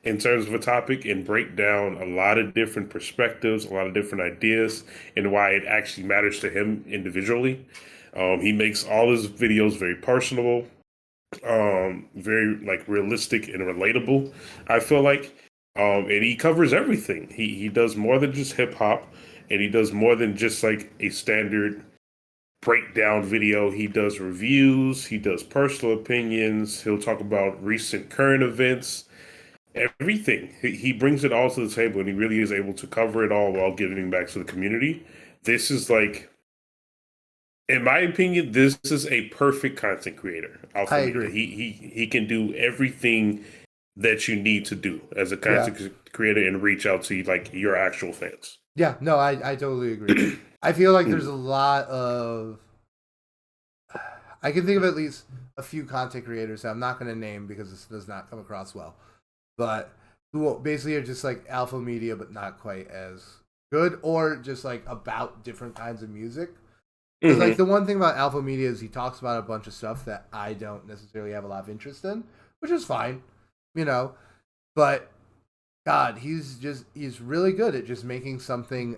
in terms of a topic and break down a lot of different perspectives, a lot of different ideas, and why it actually matters to him individually. He makes all his videos very personable, very like realistic and relatable. I feel like, and he covers everything. He does more than just hip hop, and he does more than just like a standard breakdown video. He does reviews. He does personal opinions. He'll talk about recent current events. Everything. He brings it all to the table, and he really is able to cover it all while giving back to the community. This is like, in my opinion, this is a perfect content creator. I Alpha Media. agree. He can do everything that you need to do as a Yeah. content creator and reach out to like your actual fans. Yeah. No, I totally agree. I feel like there's Mm. a lot of I can think of at least a few content creators that I'm not going to name because this does not come across well, but who basically are just like alpha media, but not quite as good, or just like about different kinds of music. Because like Hmm. the one thing about alpha media is he talks about a bunch of stuff that I don't necessarily have a lot of interest in, which is fine, you know. But God, he's really good at just making something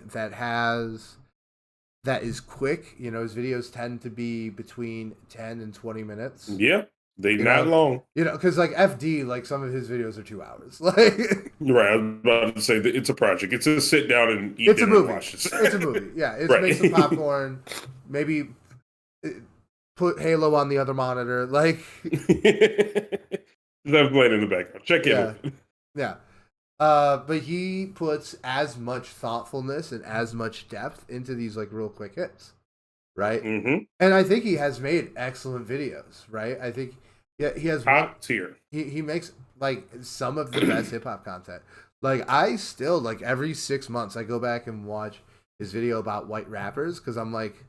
that is quick. His videos tend to be between 10 and 20 minutes. Yeah. They You not know, long. because like FD, like some of his videos are 2 hours. Like Right. I was about to say that it's a project. It's a sit down and eat it's a dinner and movie. watch this. It's a movie. Yeah, it's make some Right. popcorn, maybe put Halo on the other monitor. Like That's playing in the background. Check in yeah, with it. yeah. But he puts as much thoughtfulness and as much depth into these like real quick hits, right? Mm-hmm. And I think he has made excellent videos, right? I think he has one. Top tier. He makes like some of the best hip hop content. Like I still like every 6 months I go back and watch his video about white rappers because I'm like,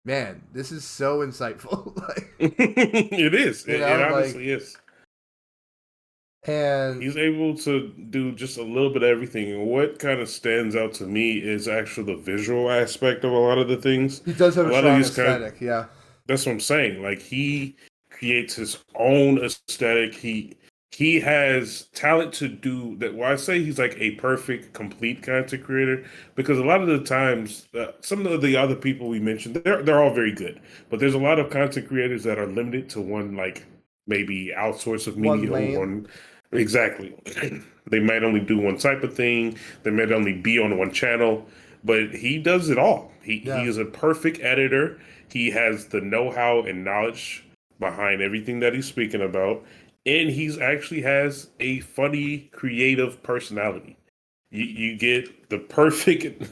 man, this is so insightful. Like It is. It like honestly is. and He's able to do just a little bit of everything. And what kind of stands out to me is actually the visual aspect of a lot of the things. he does have A a lot of strong these kind aesthetic. Yeah, that's what I'm saying. Like he creates his own aesthetic. He has talent to do that. Well, I say he's like a perfect, complete content creator because a lot of the times, some of the other people we mentioned, they're all very good, but there's a lot of content creators that are limited to one, like maybe outsource of one media or lane. one. Exactly. They might only do one type of thing. They might only be on one channel, but he does it all. He Yeah, is a perfect editor. He has the know-how and knowledge behind everything that he's speaking about, and he's actually has a funny, creative personality. You get the perfect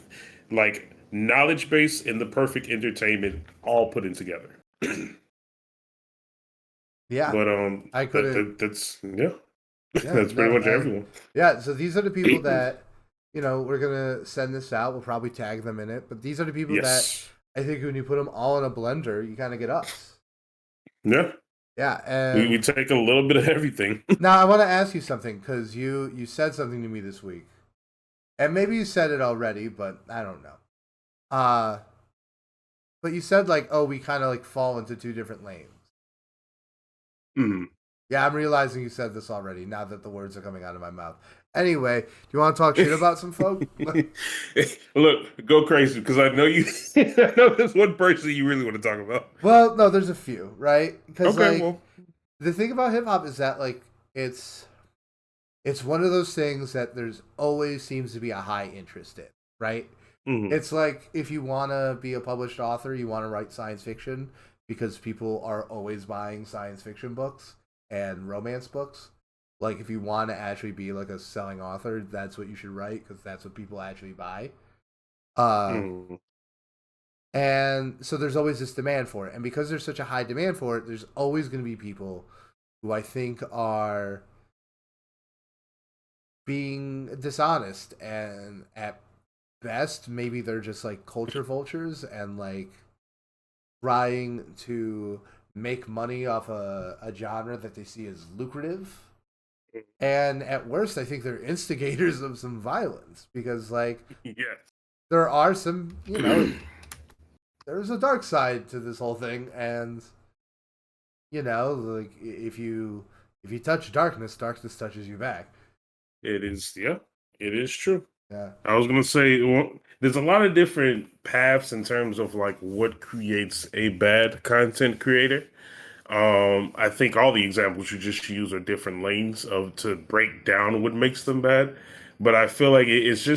like knowledge base and the perfect entertainment all put in together. yeah. But I couldn't. that's yeah, Yeah, that's pretty no, much everyone. yeah. So these are the people that we're gonna send this out. We'll probably tag them in it, but these are the people that Yes. I think when you put them all in a blender, you kind of get us. Yeah. Yeah, We and take a little bit of everything. now I want to ask you something because you said something to me this week, and maybe you said it already, but I don't know. Uh, but you said like, oh, we kind of like fall into two different lanes. Mhm. Yeah, I'm realizing you said this already now that the words are coming out of my mouth. Anyway, do you want to talk shit about some folk? Look, go crazy because I know you. I know there's one person you really want to talk about. Well, no, there's a few, right? Because Okay, like well, the thing about hip hop is that like it's one of those things that there's always seems to be a high interest in, right? mhm. It's like if you want to be a published author, you want to write science fiction because people are always buying science fiction books and romance books. Like if you want to actually be like a selling author, that's what you should write because that's what people actually buy. Uh, Mhm. and so there's always this demand for it, and because there's such a high demand for it, there's always going to be people who I think are being dishonest and at best maybe they're just like culture vultures and like trying to make money off a genre that they see as lucrative. And at worst, I think they're instigators of some violence because, like, Yes. there are some, there's a dark side to this whole thing, and like if you touch darkness, darkness touches you back. It is. Yeah, it is true. Yeah, I was gonna say, well, there's a lot of different paths in terms of like what creates a bad content creator. I think all the examples you just use are different lanes of to break down what makes them bad. But I feel like it's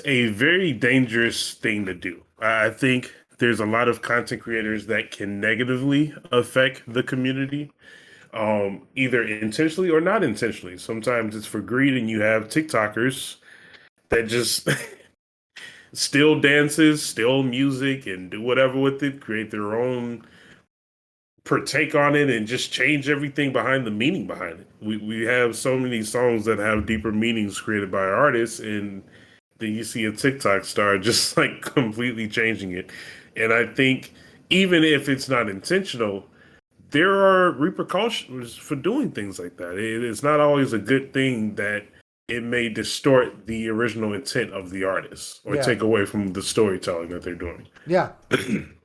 a very dangerous thing to do. I think there's a lot of content creators that can negatively affect the community, either intentionally or not intentionally. Sometimes it's for greed, and you have TikTokers that just steal dances, steal music, and do whatever with it, create their own take on it, and just change everything behind the meaning behind it. We have so many songs that have deeper meanings created by artists, and then you see a TikTok star just like completely changing it. And I think even if it's not intentional, there are repercussions for doing things like that. It's not always a good thing that it may distort the original intent of the artist or yeah, take away from the storytelling that they're doing. yeah,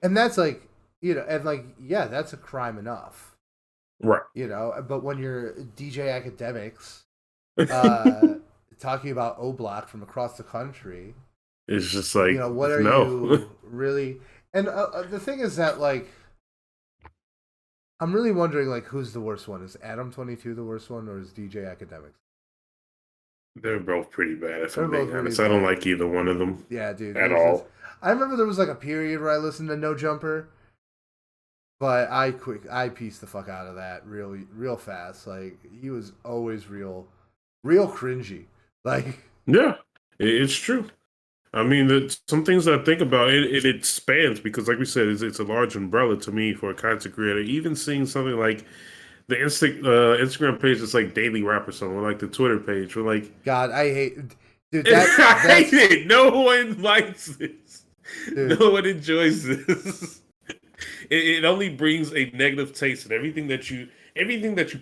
and that's like and like yeah, that's a crime enough, Right. But when you're DJ academics, uh, talking about O Block from across the country, It's just like, what are no. you really? And the thing is that like I'm really wondering like who's the worst one. Is Adam 22 the worst one, or is DJ Academics? They're both pretty bad, if They're I'm both being pretty honest. I don't bad. like either one of them Yeah, dude. at There's this. all. I remember there was like a period where I listened to No Jumper, but I pieced the fuck out of that real fast. Like he was always real cringy. Like Yeah, it's true. I mean, some things I think about it spans because, like we said, it's a large umbrella to me for a content creator. Even seeing something like the Instagram page that's like Daily Rap or something, or like the Twitter page, or like God, I hate dude I that's hate it. No one likes this. dude. No one enjoys this. It only brings a negative taste, and everything that you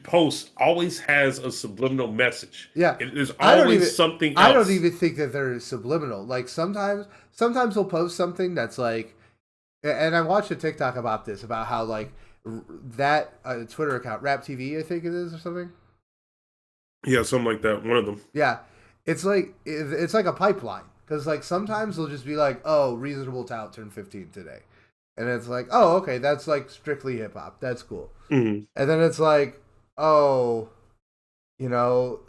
post always has a subliminal message. Yeah, There's I don't even always something I don't else. even think that they're subliminal. Like sometimes they'll post something that's like, and I watched a TikTok about this about how like that Twitter account Rap TV I think it is or something. Yeah, something like that. One of them. Yeah, it's like a pipeline because like sometimes they'll just be like, oh, Reasonable Doubt turned 15 today, and it's like, oh, okay, that's like strictly hip hop. That's cool. Hmm. And then it's like, oh, you know,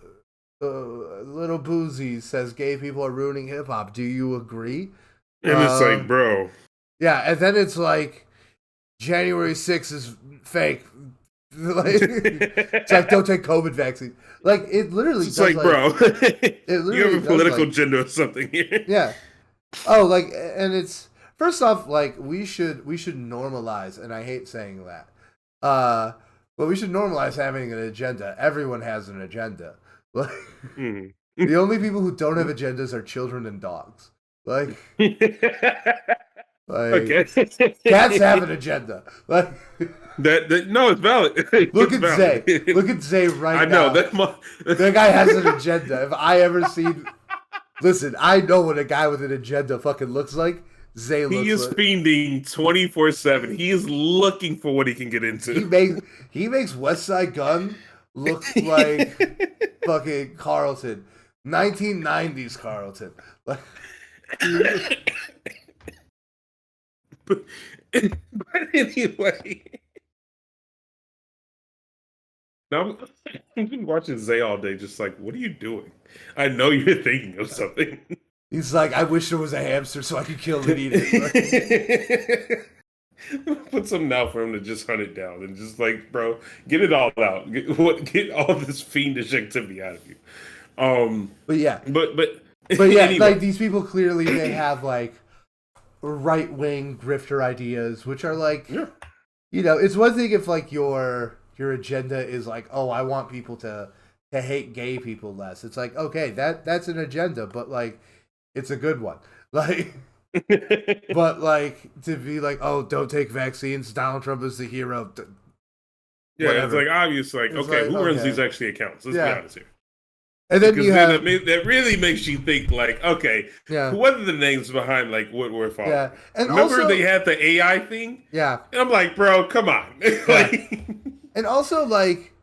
Little Boozy says gay people are ruining hip hop. Do you agree? And it's like, bro. Yeah, and then it's like January 6th is fake. Like, it's like don't take COVID vaccine. Like it literally. It's does, like, bro, it you literally have a does, political like, agenda or something here. yeah. Oh, like, and it's first off, like we should normalize, and I hate saying that. But we should normalize having an agenda. Everyone has an agenda. Like Mm. the only people who don't have agendas are children and dogs. Like Okay. cats have an agenda. Like That no, it's valid. look It's at Zay. valid. Look at Zay right I know now. that. That guy has an agenda. If I ever seen, listen, I know what a guy with an agenda fucking looks like. Zay looks He is like. fiending 24/7. He is looking for what he can get He into. makes West Side Gun look like fucking Carlton, 1990s Carlton. Like, but, but anyway, now I've been watching Zay all day. Just like, what are you doing? I know you're thinking of something. he's like, I wish there was a hamster so I could kill it and eat it. Put something out for him to just hunt it down and just like, bro, get it all out. Get all this fiendish activity out of you. But yeah, but yeah, anyway. like these people clearly they have like right wing grifter ideas, which are like, Yeah. it's one thing if like your agenda is like, oh, I want people to hate gay people less. It's like, okay, that's an agenda, but like it's a good one. Like but like to be like, oh, don't take vaccines, Donald Trump is the hero. Yeah, Whatever. it's like obvious. Like, It's okay, like, who runs okay. these actually accounts? Let's Yeah. be honest here. And then Because you then have that really makes you think, like, okay, yeah, what are the names behind like what we're following? yeah, and Remember also they had the AI thing, yeah, and I'm like, bro, come on, like, and also like,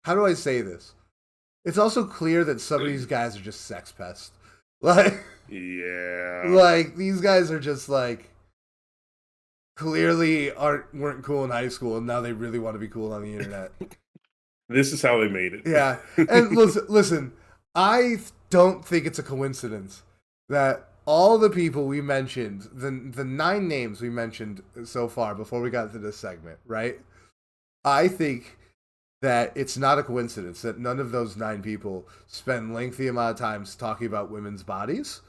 how do I say this? It's also clear that some of these guys are just sex pests. Like, yeah, like these guys are just like clearly weren't cool in high school, and now they really want to be cool on the internet. this is how they made it. Yeah, and listen, I don't think it's a coincidence that all the people we mentioned, the 9 names we mentioned so far before we got to this segment, right? I think that it's not a coincidence that none of those 9 people spend lengthy amount of times talking about women's bodies.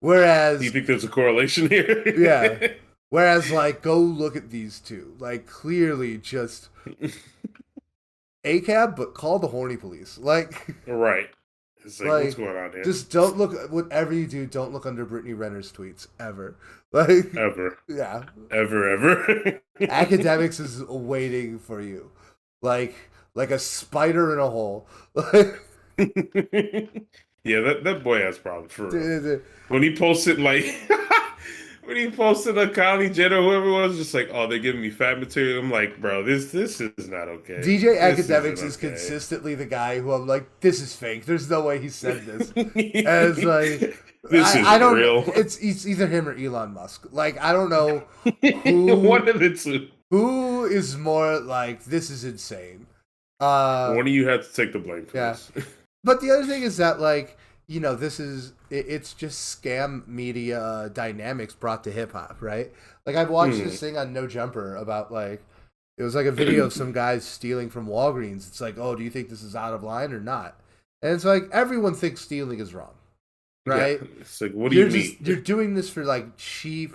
Whereas, Do you think there's a correlation here? yeah. Whereas, like, go look at these two. Like, clearly just ACAB, but call the horny police. Like, Right. It's like, what's going on here? just don't look, whatever you do, don't look under Brittany Renner's tweets, ever. Like, Ever. yeah. Ever. Academics is waiting for you. Like a spider in a hole. Yeah, that boy has problems for real. Dude, When he posted like when he posted on Kylie Jenner, whoever it was, just like, oh, they're giving me fat material. I'm like, bro, this is not okay. DJ This isn't Academics is okay. consistently the guy who I'm like, this is fake. There's no way he said this. And it's like, This I isn't don't. real. It's either him or Elon Musk. Like I don't know One of the two. who is more like this is insane. One of you had to take the blame for Yeah. this. But the other thing is that like this is it's just scam media dynamics brought to hip hop, right? Like I've watched this thing on No Jumper about like it was like a video of some guys stealing from Walgreens. It's like, oh, do you think this is out of line or not? And it's like everyone thinks stealing is wrong, right? Yeah. It's like, what do you mean? You're doing this for like cheap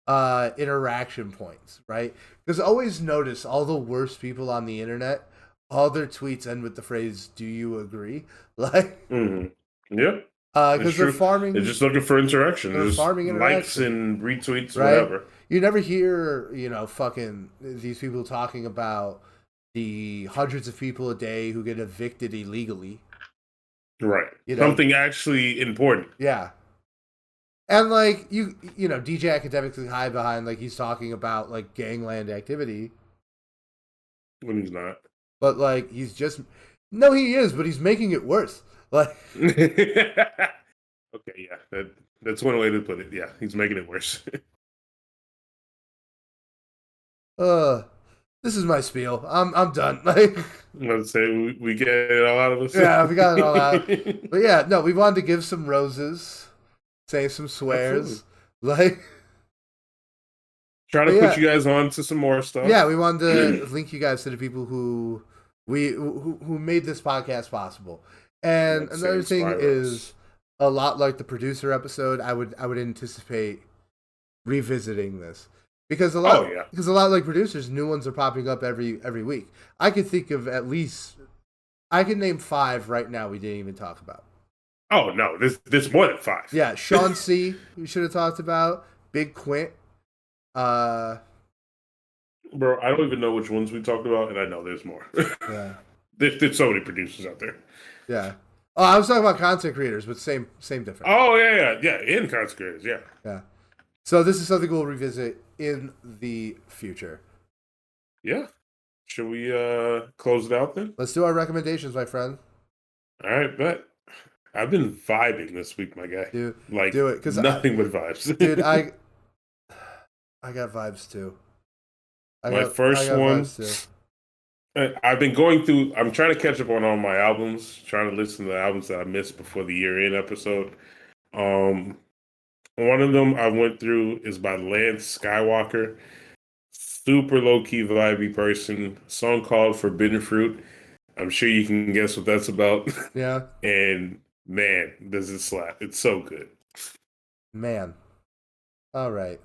interaction points, right? Because always notice all the worst people on the internet, all their tweets end with the phrase "Do you agree?" Like, yeah, because they're farming. They're just looking for interaction. They're There's farming likes interaction, and retweets, right? whatever. You never hear fucking these people talking about the hundreds of people a day who get evicted illegally. Right. Something actually important. Yeah. And like DJ Academics is high behind like he's talking about like gangland activity. When he's not. But like he's just no, he is, but he's making it worse. Like okay, yeah. That's one way to put it. Yeah, he's making it worse. This is my spiel. I'm done. Like Let's say we get it all out of us. Yeah, we got it all out. But yeah, no, we wanted to give some roses, say some swears. Absolutely. Like trying to put you guys on to some more stuff. Yeah, we wanted to link you guys to the people who made this podcast possible. And another thing is a lot like the producer episode, I would anticipate revisiting this. Because a lot like producers, new ones are popping up every week. I could think of at least I can name 5 right now we didn't even talk about. Oh no, there's more than 5. Yeah, Sean C. we should have talked about. Big Quint. Bro, I don't even know which ones we talked about, and I know there's more. Yeah. There's so many producers out there. Yeah. Oh, I was talking about content creators, but same difference. Oh yeah, in content creators, yeah. Yeah. So this is something we'll revisit in the future. Yeah. Should we close it out then? Let's do our recommendations, my friend. All right, bet. I've been vibing this week, my guy. Dude, like do it, because nothing but vibes. Dude, I got vibes too. My first one. I've been going through. I'm trying to catch up on all my albums. Trying to listen to the albums that I missed before the year-end episode. One of them I went through is by Lance Skywalker. Super low-key vibey person. Song called Forbidden Fruit. I'm sure you can guess what that's about. Yeah. And man, does it slap. It's so good. Man. All right.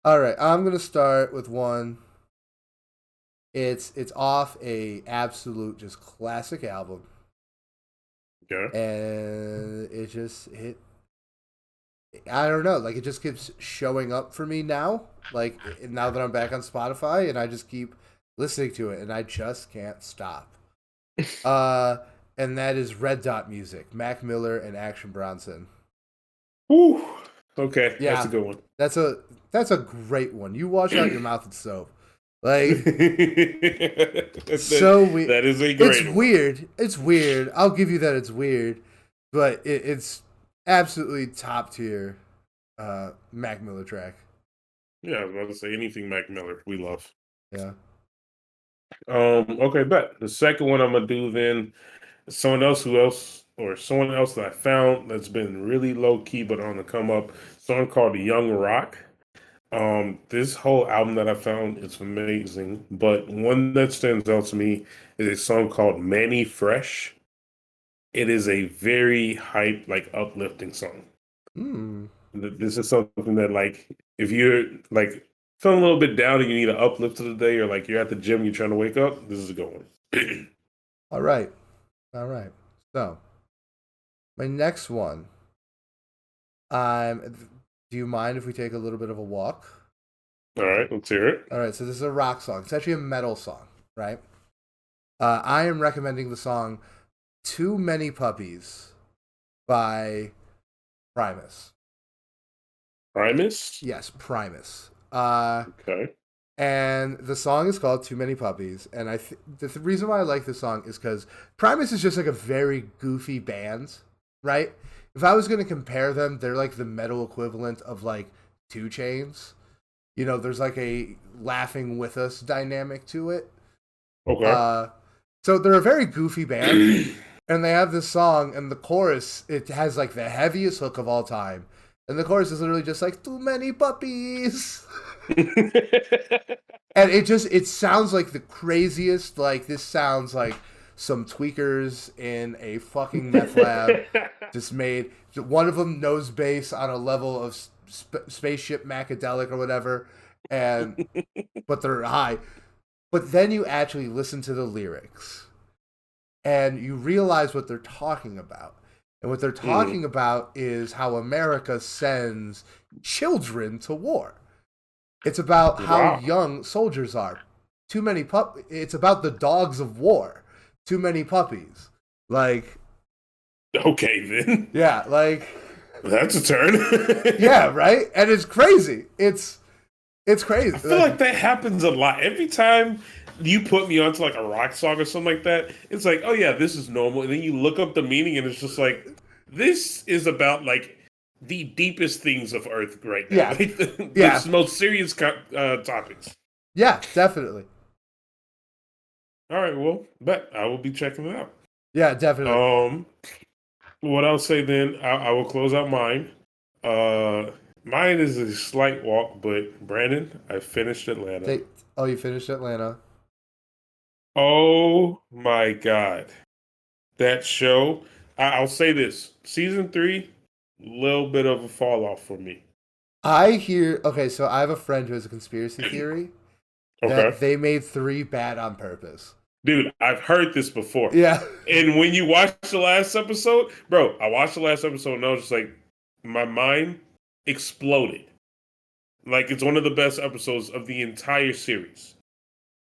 I'm going to start with one. It's off a absolute just classic album. Yeah. And I don't know, like it just keeps showing up for me now. Like now that I'm back on Spotify and I just keep listening to it and I just can't stop. And that is Red Dot Music, Mac Miller and Action Bronson. Ooh. Okay. Yeah, that's a good one. That's a great one. You wash out your mouth with soap. Like so weird. That is a great one. Weird. It's weird. I'll give you that it's weird, but it's absolutely top tier Mac Miller track. Yeah, I was about to say anything Mac Miller we love. Yeah. Okay, bet. The second one I'm gonna do then is someone else that I found that's been really low key but on the come up. Someone called Young Rock. This whole album that I found is amazing, but one that stands out to me is a song called Manny Fresh. It is a very hype, like uplifting song. This is something that, like, if you're like feeling a little bit down and you need an uplift of the day, or like you're at the gym, you're trying to wake up, this is a good one. All right. So, my next one. Do you mind if we take a little bit of a walk? All right, let's hear it. All right, so this is a rock song. It's actually a metal song, right? I am recommending the song Too Many Puppies by Primus. Primus? Yes, Primus. Okay. And the song is called "Too Many Puppies." And the reason why I like this song is because Primus is just like a very goofy band, right? If I was going to compare them, they're like the metal equivalent of like Two Chains. You know, there's like a laughing with us dynamic to it. Okay. Uh, so they're a very goofy band, and they have this song, and the chorus it has like the heaviest hook of all time, and the chorus is literally just like "too many puppies," and it sounds like the craziest. Like this sounds like some tweakers in a fucking meth lab just made one of them knows bass on a level of spaceship macadelic or whatever, and but they're high. But then you actually listen to the lyrics and you realize what they're talking about. And what they're talking about is how America sends children to war. It's about how Wow. young soldiers are. Too many It's about the dogs of war. Too many puppies. Like, Okay, then. yeah, like That's a turn. yeah, right? And it's crazy. It's crazy. I feel like that happens a lot. Every time you put me onto like a rock song or something like that, it's like, oh yeah, this is normal. And then you look up the meaning and it's just like, this is about like the deepest things of Earth right now. Yeah. Like the Yeah. most serious topics. Yeah, definitely. All right, well, bet I will be checking it out. Yeah, definitely. What I'll say then, I will close out mine. Uh, Mine is a slight walk, but Brandon, I finished Atlanta. Oh, you finished Atlanta. Oh my God. That show, I'll say this season three, little bit of a fall off for me. I hear. Okay, so I have a friend who has a conspiracy theory Okay. that they made 3 bad on purpose. Dude, I've heard this before. Yeah. And when you watch the last episode, bro, I watched the last episode and I was just like, my mind exploded. Like, it's one of the best episodes of the entire series.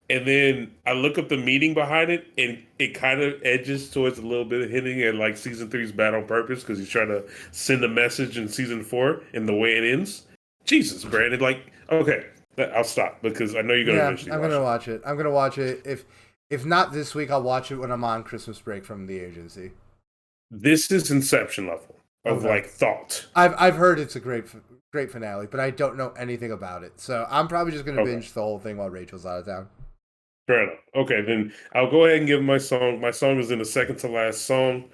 And then I look up the meaning behind it, and it kind of edges towards a little bit of hinting at like season three's bad on purpose because he's trying to send a message in season four and the way it ends. Jesus, Brandon, like, okay, I'll stop because I know you're gonna Yeah, eventually I'm watch gonna it. watch it. I'm gonna watch it. If not this week, I'll watch it when I'm on Christmas break from the agency. This is Inception level of Okay. like thought. I've heard it's a great finale, but I don't know anything about it. So I'm probably just gonna Okay, binge the whole thing while Rachel's out of town. fair enough. Okay, then I'll go ahead and give my song. My song is in the second to last song,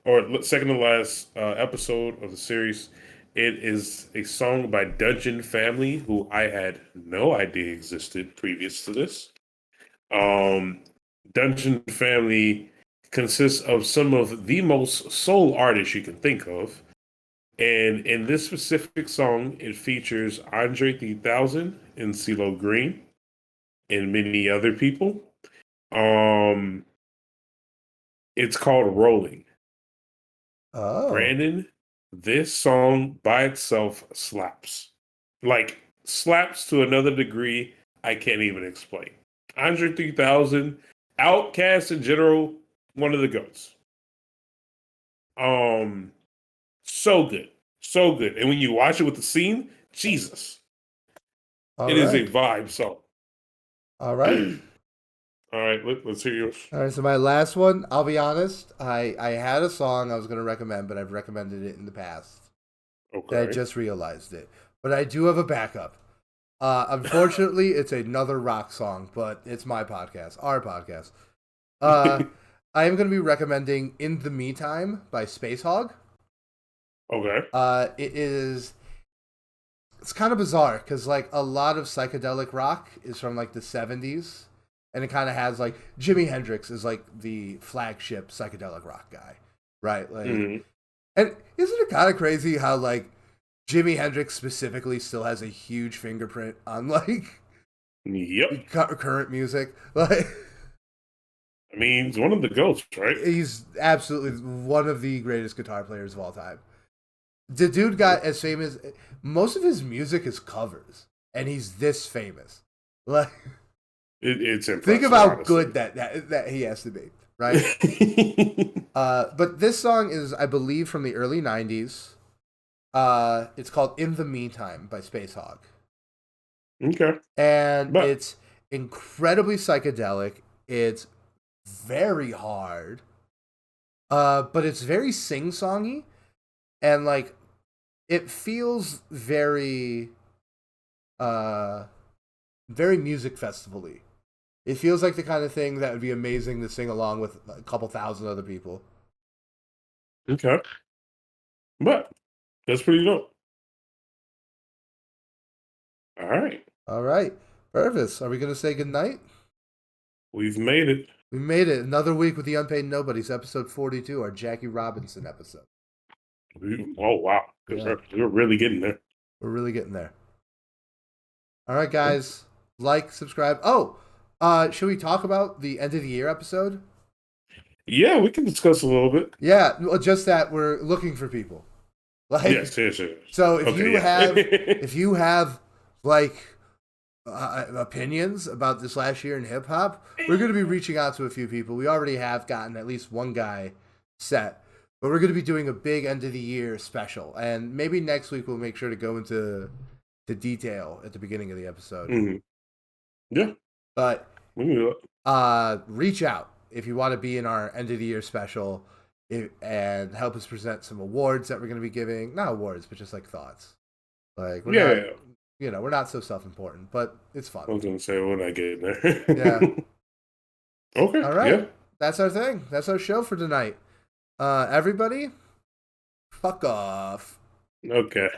or second to last episode of the series. It is a song by Dungeon Family, who I had no idea existed previous to this. Um, Dungeon Family consists of some of the most soul artists you can think of. And in this specific song, it features Andre 3000 and CeeLo Green and many other people. Um, it's called Rolling. Oh. Brandon, this song by itself slaps. Like, slaps to another degree I can't even explain. Andre 3000, Outcast in general, one of the GOATs. Um, so good. So good. And when you watch it with the scene, Jesus. All It is a right. vibe song. All right. All right, let's hear yours. All right. So my last one. I'll be honest. I had a song I was gonna recommend, but I've recommended it in the past. I Okay. just realized it. But I do have a backup. Unfortunately, it's another rock song, but it's my podcast, our podcast. Uh, I am going to be recommending "In the Meantime" by Space Hog. Okay. It's kind of bizarre because like a lot of psychedelic rock is from like the 70s, and it kind of has like Jimi Hendrix is like the flagship psychedelic rock guy, right? Like, Mhm. and isn't it kind of crazy how like Jimi Hendrix specifically still has a huge fingerprint on like Yep. current music? Like, I mean, he's one of the ghosts, right? he's absolutely one of the greatest guitar players of all time. The dude got as famous. Most of his music is covers, and he's this famous. Like, It's impressive. think of how honestly. good that he has to be, right? But this song is, I believe, from the early '90s. It's called "In the Meantime" by Space Hog, Okay. and But it's incredibly psychedelic. It's very hard, but it's very sing-songy, and like it feels uh, very music festival-y. It feels like the kind of thing that would be amazing to sing along with a couple thousand other people. okay. But that's pretty dope. All right. All right, Purvis, are we gonna say goodnight? We've made it. We made it another week with the Unpaid Nobodies, episode 42, our Jackie Robinson episode. Oh wow. Yeah, We're really getting there. we're really getting there. All right, guys, like, subscribe. Oh, should we talk about the end of the year episode? Yeah, we can discuss a little bit. Yeah, well, just that we're looking for people. Like, Yes. so if Okay, you yeah. have, if you have like opinions about this last year in hip hop, we're going to be reaching out to a few people. We already have gotten at least one guy set, but we're going to be doing a big end of the year special, and maybe next week we'll make sure to go into the detail at the beginning of the episode. Mm-hmm. Yeah. But We can do it. reach out if you want to be in our end of the year special and help us present some awards that we're going to be giving. Not awards, but just like thoughts. Like we're not, Yeah. you know, we're not so self-important, but it's fun. I was gonna say we're not getting there. Yeah. Okay. All right. Yeah. That's our thing. That's our show for tonight. Everybody, fuck off. Okay.